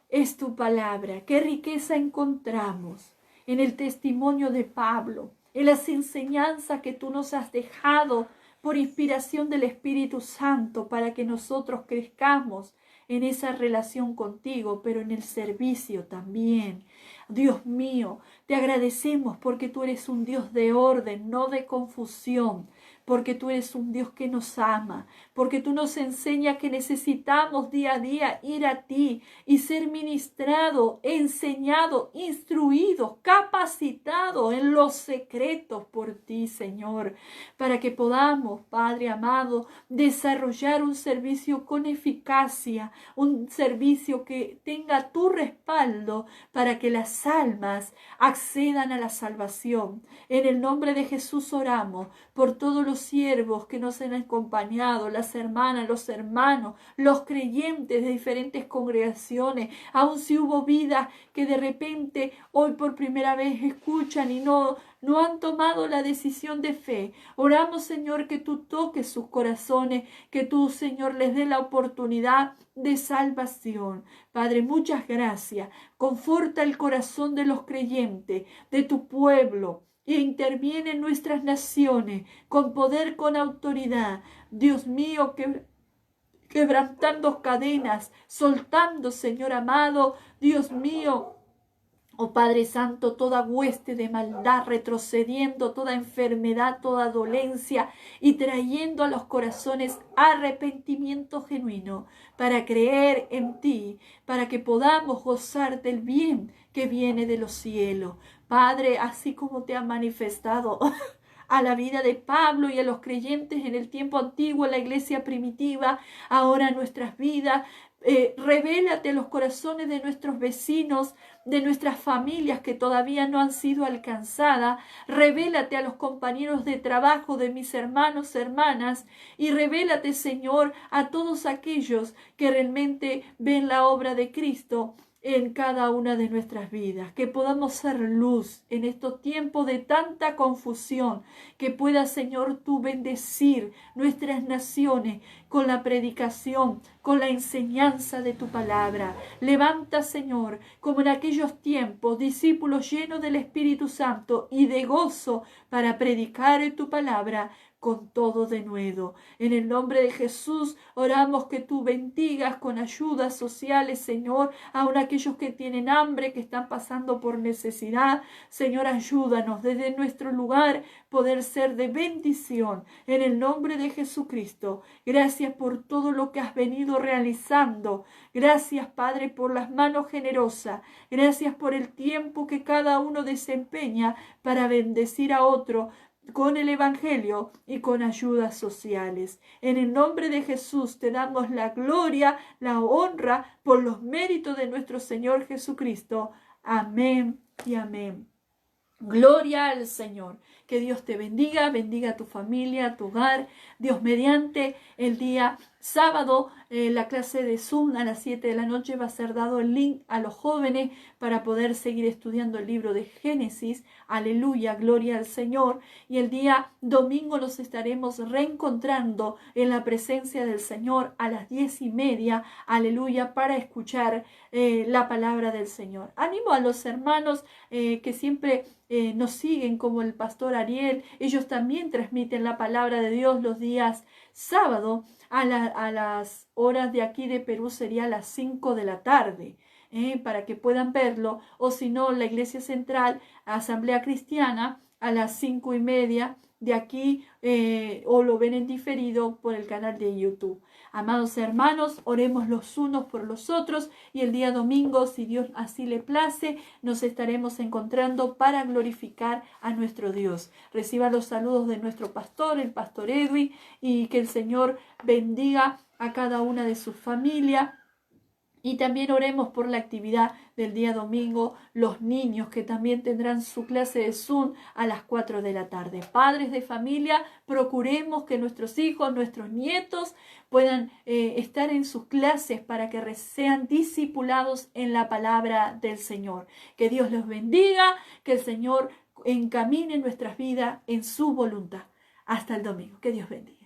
es tu palabra, qué riqueza encontramos en el testimonio de Pablo, en las enseñanzas que tú nos has dejado por inspiración del Espíritu Santo para que nosotros crezcamos en esa relación contigo, pero en el servicio también. Dios mío, te agradecemos porque tú eres un Dios de orden, no de confusión, porque tú eres un Dios que nos ama, porque tú nos enseñas que necesitamos día a día ir a ti y ser ministrado, enseñado, instruido, capacitado en los secretos por ti, Señor, para que podamos, Padre amado, desarrollar un servicio con eficacia, un servicio que tenga tu respaldo para que las almas accedan a la salvación. En el nombre de Jesús oramos por todos los siervos que nos han acompañado, las hermanas, los hermanos, los creyentes de diferentes congregaciones, aun si hubo vidas que de repente hoy por primera vez escuchan y no han tomado la decisión de fe. Oramos, Señor, que tú toques sus corazones, que tú, Señor, les dé la oportunidad de salvación. Padre, muchas gracias. Conforta el corazón de los creyentes, de tu pueblo, e interviene en nuestras naciones con poder, con autoridad. Dios mío, quebrantando cadenas, soltando, Señor amado, Dios mío, oh Padre Santo, toda hueste de maldad, retrocediendo toda enfermedad, toda dolencia y trayendo a los corazones arrepentimiento genuino para creer en ti, para que podamos gozar del bien que viene de los cielos. Padre, así como te ha manifestado a la vida de Pablo y a los creyentes en el tiempo antiguo, en la iglesia primitiva, ahora en nuestras vidas, revélate a los corazones de nuestros vecinos, de nuestras familias que todavía no han sido alcanzadas. Revélate a los compañeros de trabajo de mis hermanos, hermanas, y revélate, Señor, a todos aquellos que realmente ven la obra de Cristo en cada una de nuestras vidas, que podamos ser luz en estos tiempos de tanta confusión, que pueda, Señor, tú bendecir nuestras naciones con la predicación, con la enseñanza de tu palabra. Levanta, Señor, como en aquellos tiempos, discípulos llenos del Espíritu Santo y de gozo para predicar tu palabra con todo denuedo. En el nombre de Jesús oramos que tú bendigas con ayudas sociales, Señor, aun aquellos que tienen hambre, que están pasando por necesidad. Señor, ayúdanos desde nuestro lugar poder ser de bendición. En el nombre de Jesucristo, gracias por todo lo que has venido realizando. Gracias, Padre, por las manos generosas. Gracias por el tiempo que cada uno desempeña para bendecir a otro con el Evangelio y con ayudas sociales. En el nombre de Jesús te damos la gloria, la honra por los méritos de nuestro Señor Jesucristo. Amén y amén. Gloria al Señor. Que Dios te bendiga, bendiga a tu familia, a tu hogar. Dios mediante, el día sábado, la clase de Zoom a las 7 de la noche va a ser dado el link a los jóvenes para poder seguir estudiando el libro de Génesis. Aleluya, gloria al Señor. Y el día domingo nos estaremos reencontrando en la presencia del Señor a las 10:30. Aleluya, para escuchar la palabra del Señor. Animo a los hermanos que siempre nos siguen, como el pastor Ariel. Ellos también transmiten la palabra de Dios los días sábado a las horas de aquí de Perú, sería a las 5 de la tarde, para que puedan verlo. O si no, la Iglesia Central, Asamblea Cristiana, a las 5:30 de aquí o lo ven en diferido por el canal de YouTube. Amados hermanos, oremos los unos por los otros y el día domingo, si Dios así le place, nos estaremos encontrando para glorificar a nuestro Dios. Reciba los saludos de nuestro pastor, el pastor Edwin, y que el Señor bendiga a cada una de sus familias. Y también oremos por la actividad del día domingo, los niños que también tendrán su clase de Zoom a las 4 de la tarde. Padres de familia, procuremos que nuestros hijos, nuestros nietos puedan estar en sus clases para que sean discipulados en la palabra del Señor. Que Dios los bendiga, que el Señor encamine nuestras vidas en su voluntad. Hasta el domingo. Que Dios bendiga.